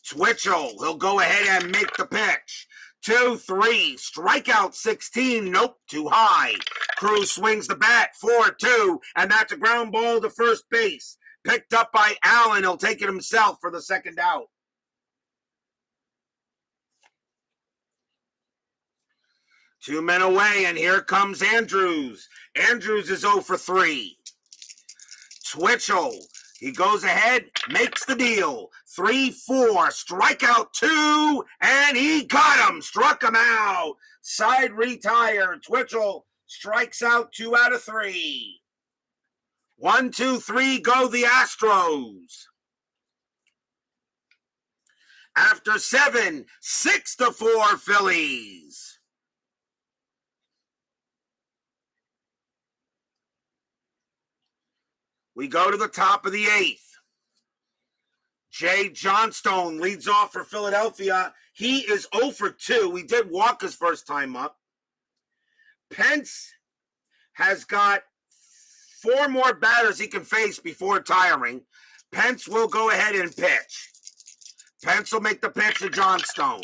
Twitchell, he'll go ahead and make the pitch. 2-3, strikeout 16, nope, too high. Cruz swings the bat, 4-2, and that's a ground ball to first base. Picked up by Allen, he'll take it himself for the second out. Two men away, and here comes Andrews. Andrews is 0 for 3. Twitchell, he goes ahead, makes the deal. 3-4, strikeout 2, and he got him, struck him out. Side retired. Twitchell strikes out 2 out of 3. 1, 2, 3, go the Astros. After 7, 6-4 Phillies. We go to the top of the 8th. Jay Johnstone leads off for Philadelphia. He is 0 for 2. He did walk his first time up. Pence has got 4 more batters he can face before tiring. Pence will go ahead and pitch. Pence will make the pitch to Johnstone.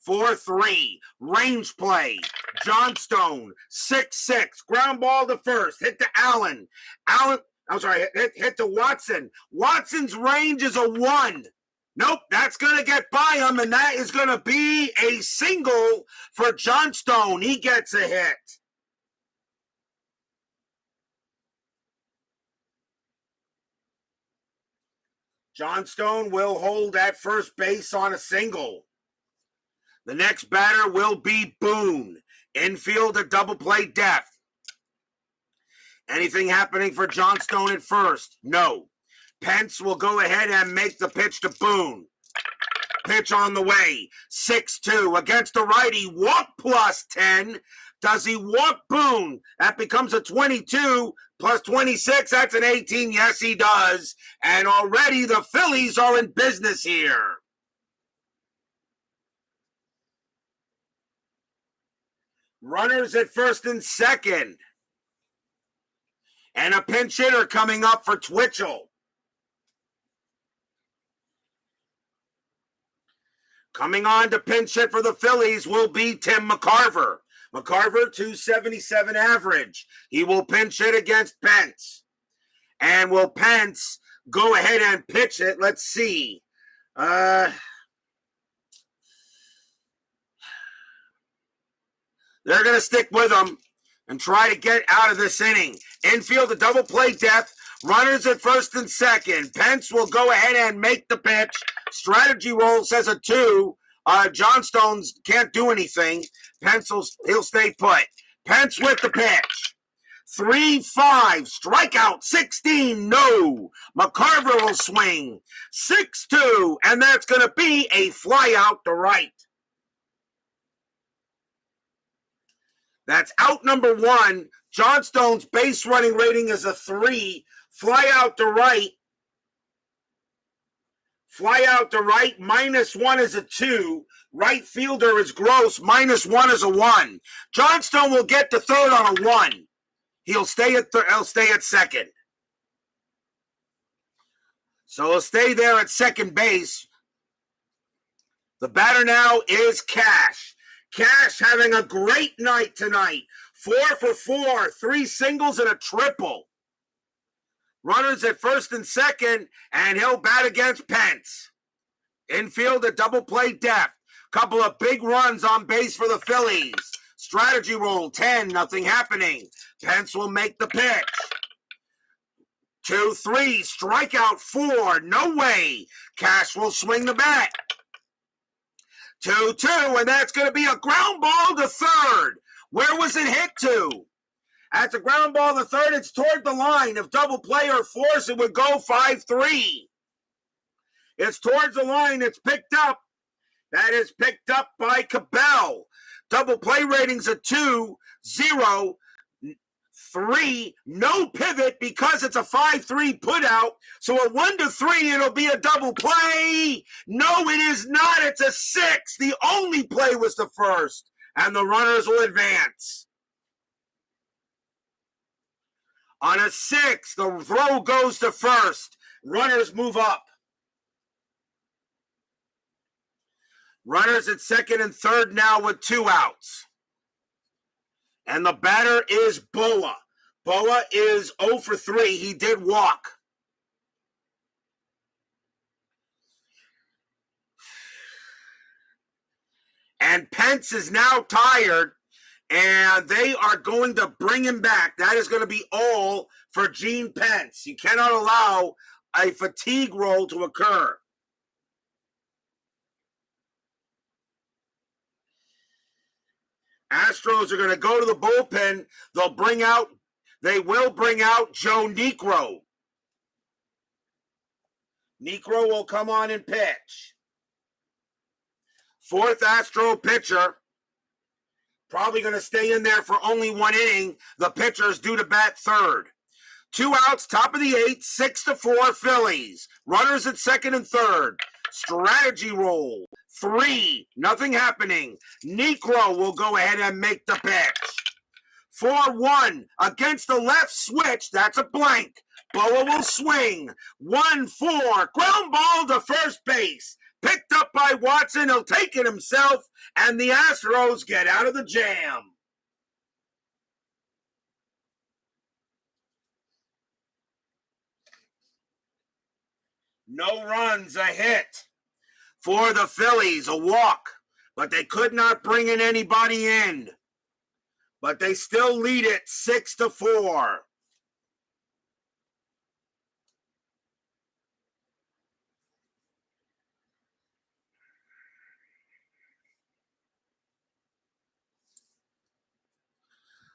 4-3, range play. Johnstone, 6-6, ground ball to first. Hit to Allen. Hit to Watson. Watson's range is a 1. Nope, that's going to get by him, and that is going to be a single for Johnstone. He gets a hit. Johnstone will hold at first base on a single. The next batter will be Boone. Infield a double play depth. Anything happening for Johnstone at first? No. Pence will go ahead and make the pitch to Boone. Pitch on the way. 6-2 against a righty. Walk +10. Does he walk Boone? That becomes a 22 plus 26. That's an 18. Yes, he does. And already the Phillies are in business here. Runners at first and second. And a pinch hitter coming up for Twitchell. Coming on to pinch hit for the Phillies will be Tim McCarver. McCarver, 277 average. He will pinch hit against Pence. And will Pence go ahead and pitch it? Let's see. They're going to stick with him and try to get out of this inning. Infield, a double play depth. Runners at first and second. Pence will go ahead and make the pitch. Strategy roll says a 2. Johnstone's can't do anything. Pence he'll stay put. Pence with the pitch. 3-5. Strikeout 16. No. McCarver will swing. 6-2. And that's going to be a fly out to right. That's out number 1. Johnstone's base running rating is a 3. Fly out to right. Fly out to right. -1 is a 2. Right fielder is Gross. -1 is a 1. Johnstone will get to third on a 1. He'll stay at second. So he'll stay there at second base. The batter now is Cash. Cash having a great night tonight. 4 for 4, 3 singles and a triple. Runners at first and second, and he'll bat against Pence. Infield at double play depth. Couple of big runs on base for the Phillies. Strategy roll, 10, nothing happening. Pence will make the pitch. 2-3, strikeout 4, no way. Cash will swing the bat. 2-2, and that's going to be a ground ball to third. Where was it hit to? That's a ground ball to third. It's toward the line. If double play or force, it would go 5-3. It's towards the line. It's picked up. That is picked up by Cabell. Double play ratings a 2, 0, 3. No pivot because it's a 5-3 put out. So a 1-3, it'll be a double play. No, it is not. It's a 6. The only play was the first. And the runners will advance. On a 6, the throw goes to first. Runners move up. Runners at second and third now with 2 outs. And the batter is Boa. Boa is 0 for 3. He did walk. And Pence is now tired, and they are going to bring him back. That is going to be all for Gene Pence. You cannot allow a fatigue roll to occur. Astros are going to go to the bullpen. They will bring out Joe Niekro. Niekro will come on and pitch. Fourth Astro pitcher. Probably going to stay in there for only 1 inning. The pitcher is due to bat third. 2 outs, top of the 8th, 6-4 Phillies. Runners at second and third. Strategy roll. 3, nothing happening. Niekro will go ahead and make the pitch. 4-1 against the left switch. That's a blank. Boa will swing. 1-4. Ground ball to first base. Picked up by Watson. He'll take it himself. And the Astros get out of the jam. No runs, a hit. For the Phillies, a walk. But they could not bring in anybody in. But they still lead it 6-4.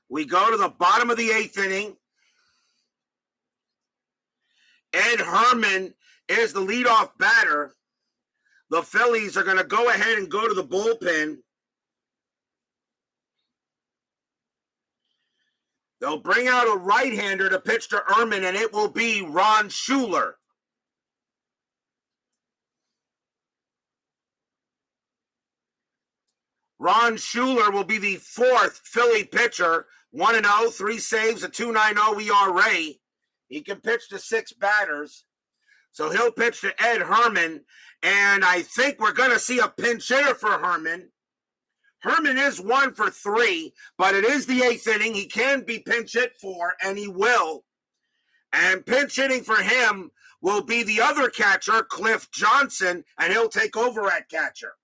We go to the bottom of the 8th inning. Ed Herman is the leadoff batter. The Phillies are going to go ahead and go to the bullpen. They'll bring out a right-hander to pitch to Herman, and it will be Ron Shuler. Ron Shuler will be the 4th Philly pitcher. 1-0, 3 saves, a 2.90 ERA. He can pitch to 6 batters. So he'll pitch to Ed Herman. And I think we're going to see a pinch hitter for Herman. Herman is 1 for 3, but it is the 8th inning. He can be pinch hit for, and he will. And pinch hitting for him will be the other catcher, Cliff Johnson, and he'll take over at catcher.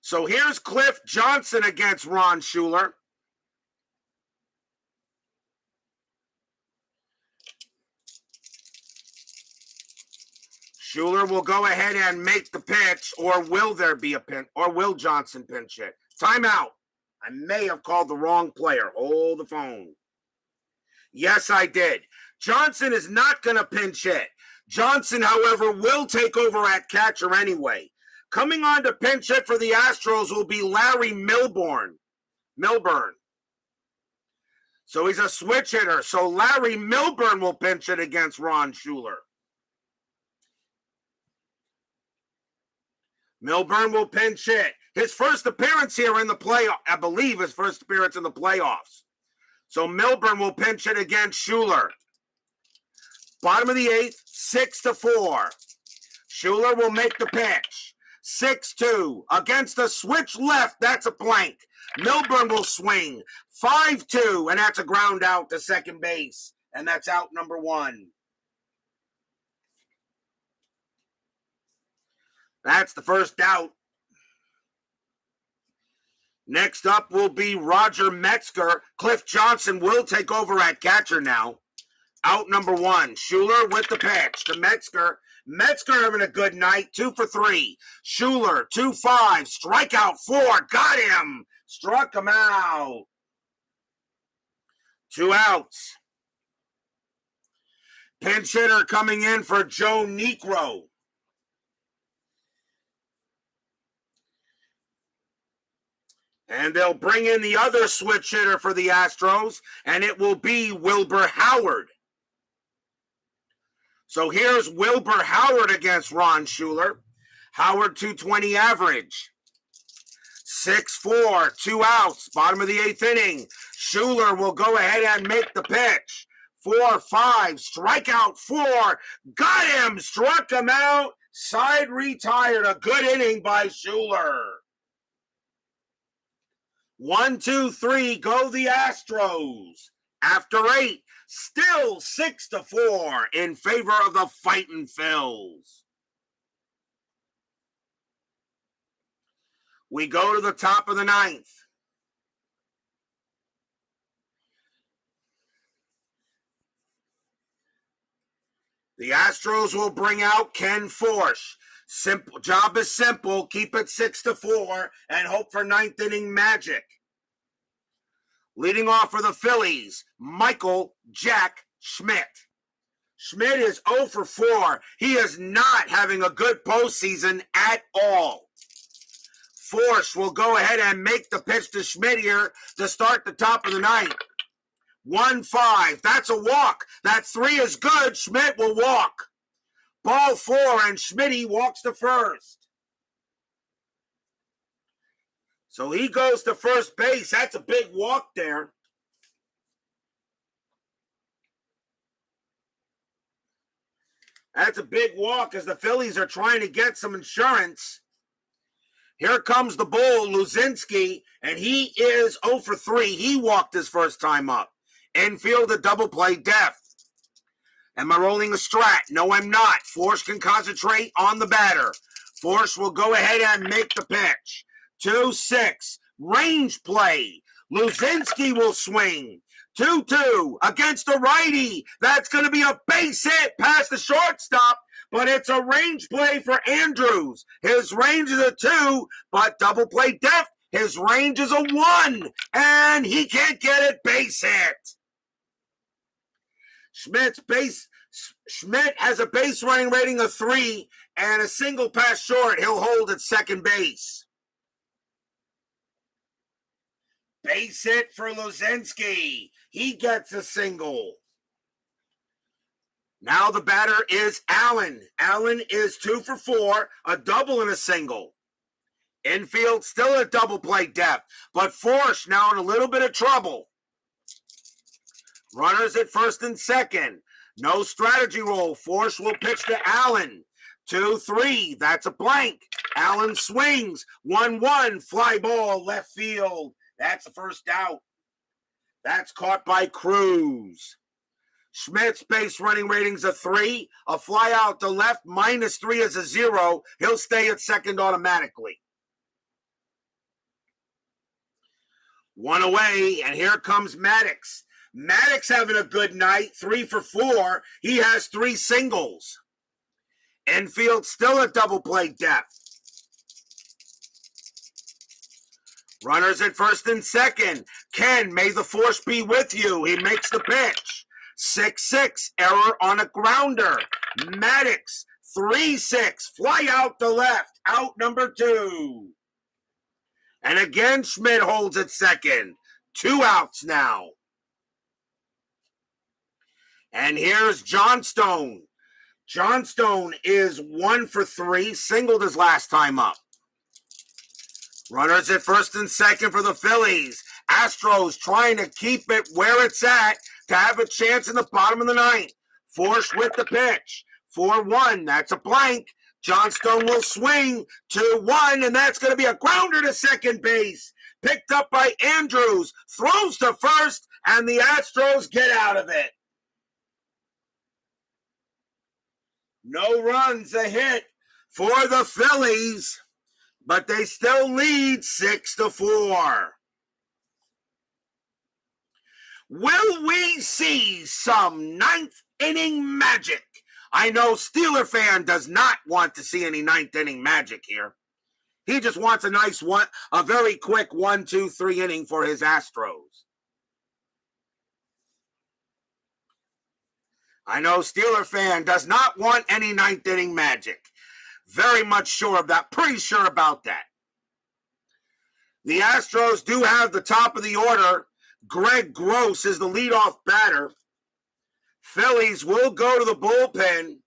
So here's Cliff Johnson against Ron Shuler. Shuler will go ahead and make the pitch, or will there be a pinch, or will Johnson pinch hit? Timeout. I may have called the wrong player. Hold the phone. Yes, I did. Johnson is not going to pinch hit. Johnson, however, will take over at catcher anyway. Coming on to pinch hit for the Astros will be Larry Milburn. So he's a switch hitter. So Larry Milburn will pinch it against Ron Shuler. Milburn will pinch hit. His first appearance here in the playoff, I believe his first appearance in the playoffs. So Milburn will pinch it against Shuler. Bottom of the 8th, 6-4. Shuler will make the pitch. 6-2 against a switch left. That's a blank. Milburn will swing. 5-2, and that's a ground out to second base. And that's out number 1. That's the first out. Next up will be Roger Metzger. Cliff Johnson will take over at catcher now. Out number 1. Shuler with the pitch to Metzger. Metzger having a good night. 2 for 3. Shuler, 2-5. Strikeout 4. Got him. Struck him out. 2 outs. Pinch hitter coming in for Joe Negro. And they'll bring in the other switch hitter for the Astros, and it will be Wilbur Howard. So here's Wilbur Howard against Ron Shuler. Howard 220 average. 6-4, 2 outs, bottom of the 8th inning. Shuler will go ahead and make the pitch. 4-5, strikeout 4. Got him, struck him out. Side retired, a good inning by Shuler. 1-2-3, go the Astros. After 8, still 6-4 in favor of the Fightin' Phils. We go to the top of the 9th. The Astros will bring out Ken Forsch. Simple job is simple. Keep it 6-4 and hope for 9th inning magic. Leading off for the Phillies, Michael Jack Schmidt. Schmidt is 0 for 4. He is not having a good postseason at all. Forsch will go ahead and make the pitch to Schmidt here to start the top of the 9th. 1-5. That's a walk. That 3 is good. Schmidt will walk. Ball 4, and Schmidt walks to first. So he goes to first base. That's a big walk there. That's a big walk as the Phillies are trying to get some insurance. Here comes the bull, Luzinski, and he is 0 for 3. He walked his first time up. Infield a double play depth. Am I rolling a strat? No, I'm not. Forsch can concentrate on the batter. Forsch will go ahead and make the pitch. 2-6. Range play. Luzinski will swing. 2-2 against a righty. That's going to be a base hit past the shortstop, but it's a range play for Andrews. His range is a 2, but double play depth. His range is a 1, and he can't get it. Base hit. Schmidt has a base running rating of 3 and a single pass short. He'll hold at second base. Base hit for Luzinski. He gets a single. Now the batter is Allen. Allen is 2 for 4, a double and a single. Infield still a double play depth, but Forsch now in a little bit of trouble. Runners at first and second. No strategy roll. Forsch will pitch to Allen. 2-3. That's a blank. Allen swings. 1-1. Fly ball left field. That's the first out. That's caught by Cruz. Schmidt's base running ratings of 3. A fly out to left. -3 is a 0. He'll stay at second automatically. 1 away, and here comes Maddox. Maddox having a good night, 3 for 4. He has 3 singles. Infield still a double play depth. Runners at first and second. Ken, may the force be with you. He makes the pitch. 6-6, error on a grounder. Maddox, 3-6, fly out to left. Out number 2. And again, Schmidt holds at second. 2 outs now. And here's Johnstone. Johnstone is 1 for 3, singled his last time up. Runners at first and second for the Phillies. Astros trying to keep it where it's at to have a chance in the bottom of the 9th. Forsch with the pitch. 4-1, that's a blank. Johnstone will swing 2-1, and that's going to be a grounder to second base. Picked up by Andrews, throws to first, and the Astros get out of it. No runs, a hit for the Phillies, but they still lead 6-4. Will we see some ninth inning magic? I know Steeler fan does not want to see any ninth inning magic here. He just wants a nice one, a very quick 1, 2, 3 inning for his Astros. I know Steeler fan does not want any ninth inning magic. Very much sure of that, pretty sure about that. The Astros do have the top of the order. Greg Gross is the leadoff batter. Phillies will go to the bullpen.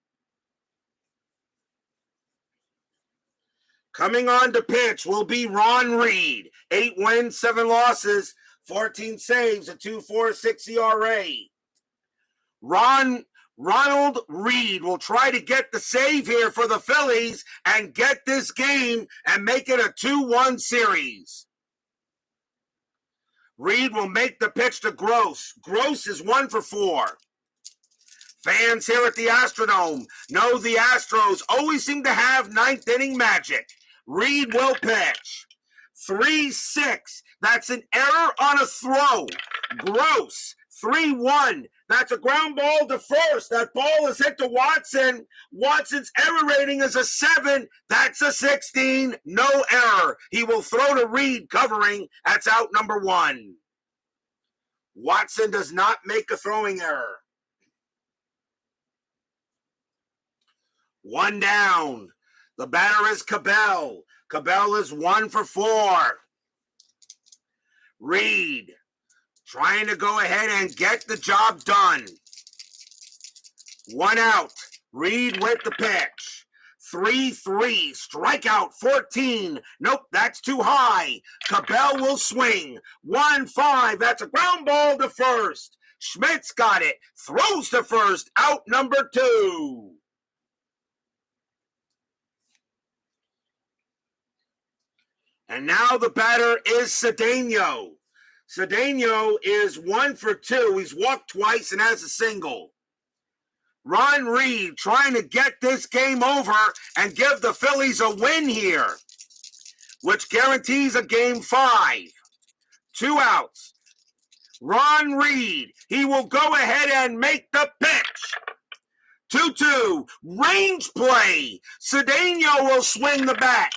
Coming on to pitch will be Ron Reed. 8 wins, 7 losses, 14 saves, a 2.46 ERA. Ronald Reed will try to get the save here for the Phillies and get this game and make it a 2-1 series. Reed will make the pitch to Gross. Gross is 1 for 4. Fans here at the Astrodome know the Astros always seem to have ninth inning magic. Reed will pitch. 3-6. That's an error on a throw. Gross. 3-1. That's a ground ball to first. That ball is hit to Watson. Watson's error rating is a 7. That's a 16. No error. He will throw to Reed covering. That's out number 1. Watson does not make a throwing error. 1 down. The batter is Cabell. Cabell is 1 for 4. Reed trying to go ahead and get the job done. 1 out. Reed with the pitch. 3-3. Strikeout 14. Nope, that's too high. Cabell will swing. 1-5. That's a ground ball to first. Schmidt's got it. Throws to first. Out number 2. And now the batter is Cedeno. Cedeno is 1 for 2. He's walked twice and has a single. Ron Reed trying to get this game over and give the Phillies a win here, which guarantees a game 5. 2 outs. Ron Reed, he will go ahead and make the pitch. 2-2. Range play. Cedeno will swing the bat.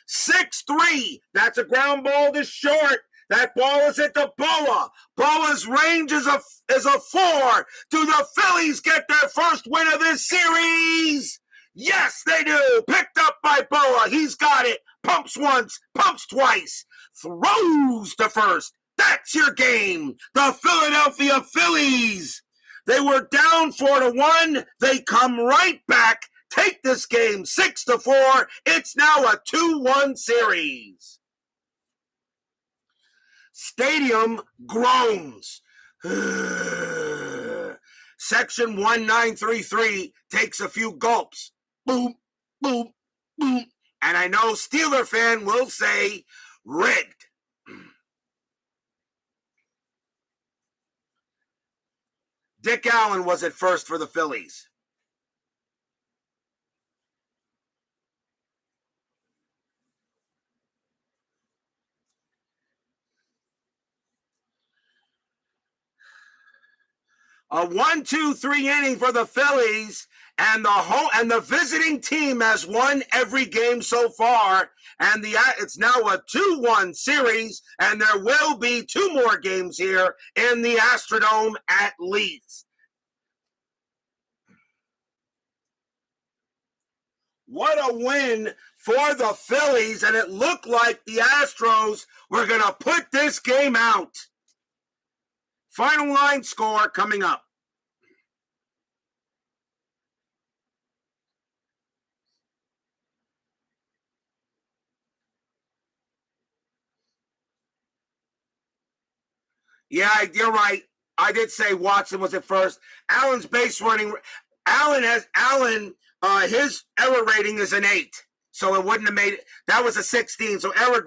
6-3. That's a ground ball to short. That ball is at the Boa. Boa's range is a 4. Do the Phillies get their first win of this series? Yes, they do. Picked up by Boa. He's got it. Pumps once, pumps twice. Throws to first. That's your game. The Philadelphia Phillies. They were down 4-1. They come right back. Take this game 6-4. It's now a 2-1 series. Stadium groans. Section 1933 takes a few gulps. Boom, boom, boom. And I know Steeler fan will say rigged. Dick Allen was at first for the Phillies. A 1-2-3 inning for the Phillies, and the visiting team has won every game so far, and it's now a 2-1 series, and there will be 2 more games here in the Astrodome at least. What a win for the Phillies, and it looked like the Astros were going to put this game out. Final line score coming up. Yeah, you're right. I did say Watson was at first. Allen's base running. Allen His error rating is an 8, so it wouldn't have made it. That was a 16, so error.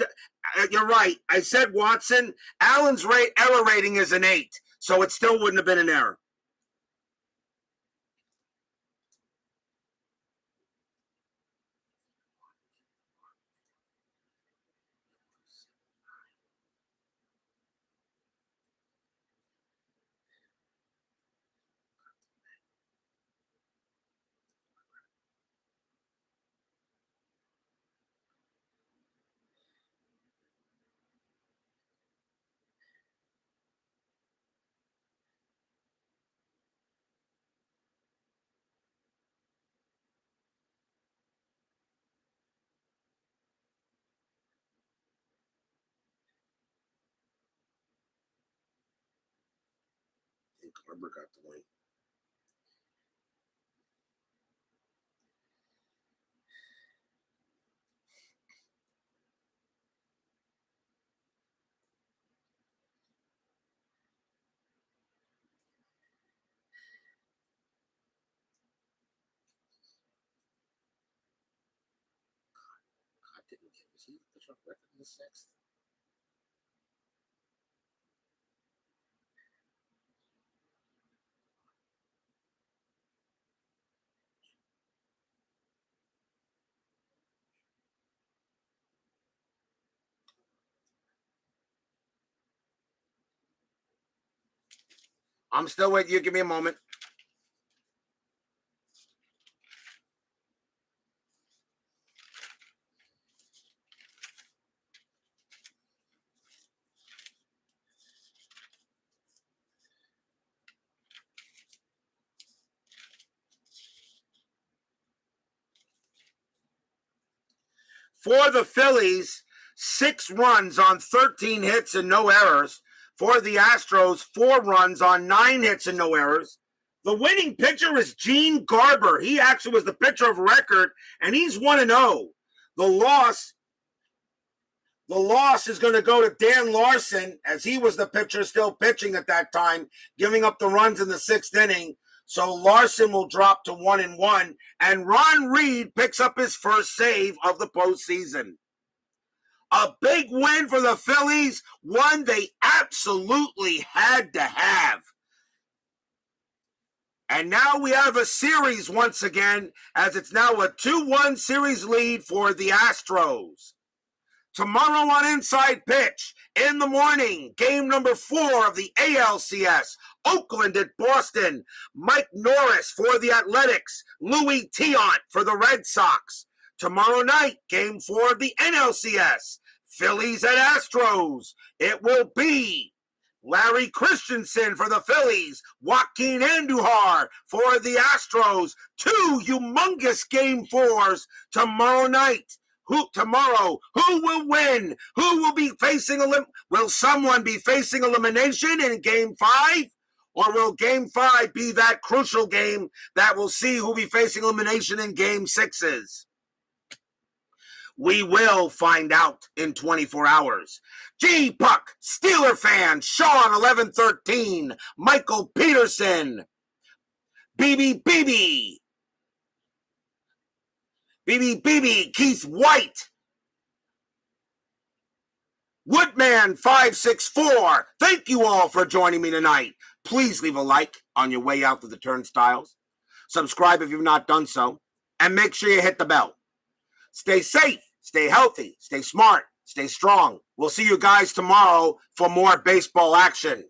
You're right. I said Watson. Allen's error rating is an 8, so it still wouldn't have been an error. I think Carver got the win. Kaat didn't get. Was he the truck record in the 6th? I'm still with you. Give me a moment. For the Phillies, 6 runs on 13 hits and no errors. For the Astros, 4 runs on 9 hits and no errors. The winning pitcher is Gene Garber. He actually was the pitcher of record, and he's 1-0. The loss is going to go to Dan Larson, as he was the pitcher still pitching at that time, giving up the runs in the 6th inning. So Larson will drop to 1-1, and Ron Reed picks up his first save of the postseason. A big win for the Phillies, one they absolutely had to have. And now we have a series once again, as it's now a 2-1 series lead for the Astros. Tomorrow on Inside Pitch, in the morning, game number 4 of the ALCS, Oakland at Boston. Mike Norris for the Athletics, Louis Tiant for the Red Sox. Tomorrow night, game 4 of the NLCS, Phillies at Astros. It will be Larry Christensen for the Phillies, Joaquin Andujar for the Astros. 2 humongous game 4s tomorrow night. Who will win? Who will be facing will someone be facing elimination in game 5? Or will game 5 be that crucial game that will see who will be facing elimination in game 6s? We will find out in 24 hours. G Puck, Steeler fan, Sean 1113, Michael Peterson, BB, Keith White, Woodman 564. Thank you all for joining me tonight. Please leave a like on your way out to the turnstiles. Subscribe if you've not done so. And make sure you hit the bell. Stay safe, stay healthy, stay smart, stay strong. We'll see you guys tomorrow for more baseball action.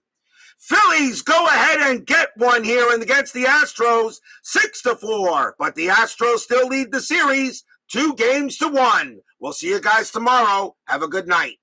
Phillies go ahead and get one here against the Astros, 6-4. But the Astros still lead the series 2-1. We'll see you guys tomorrow. Have a good night.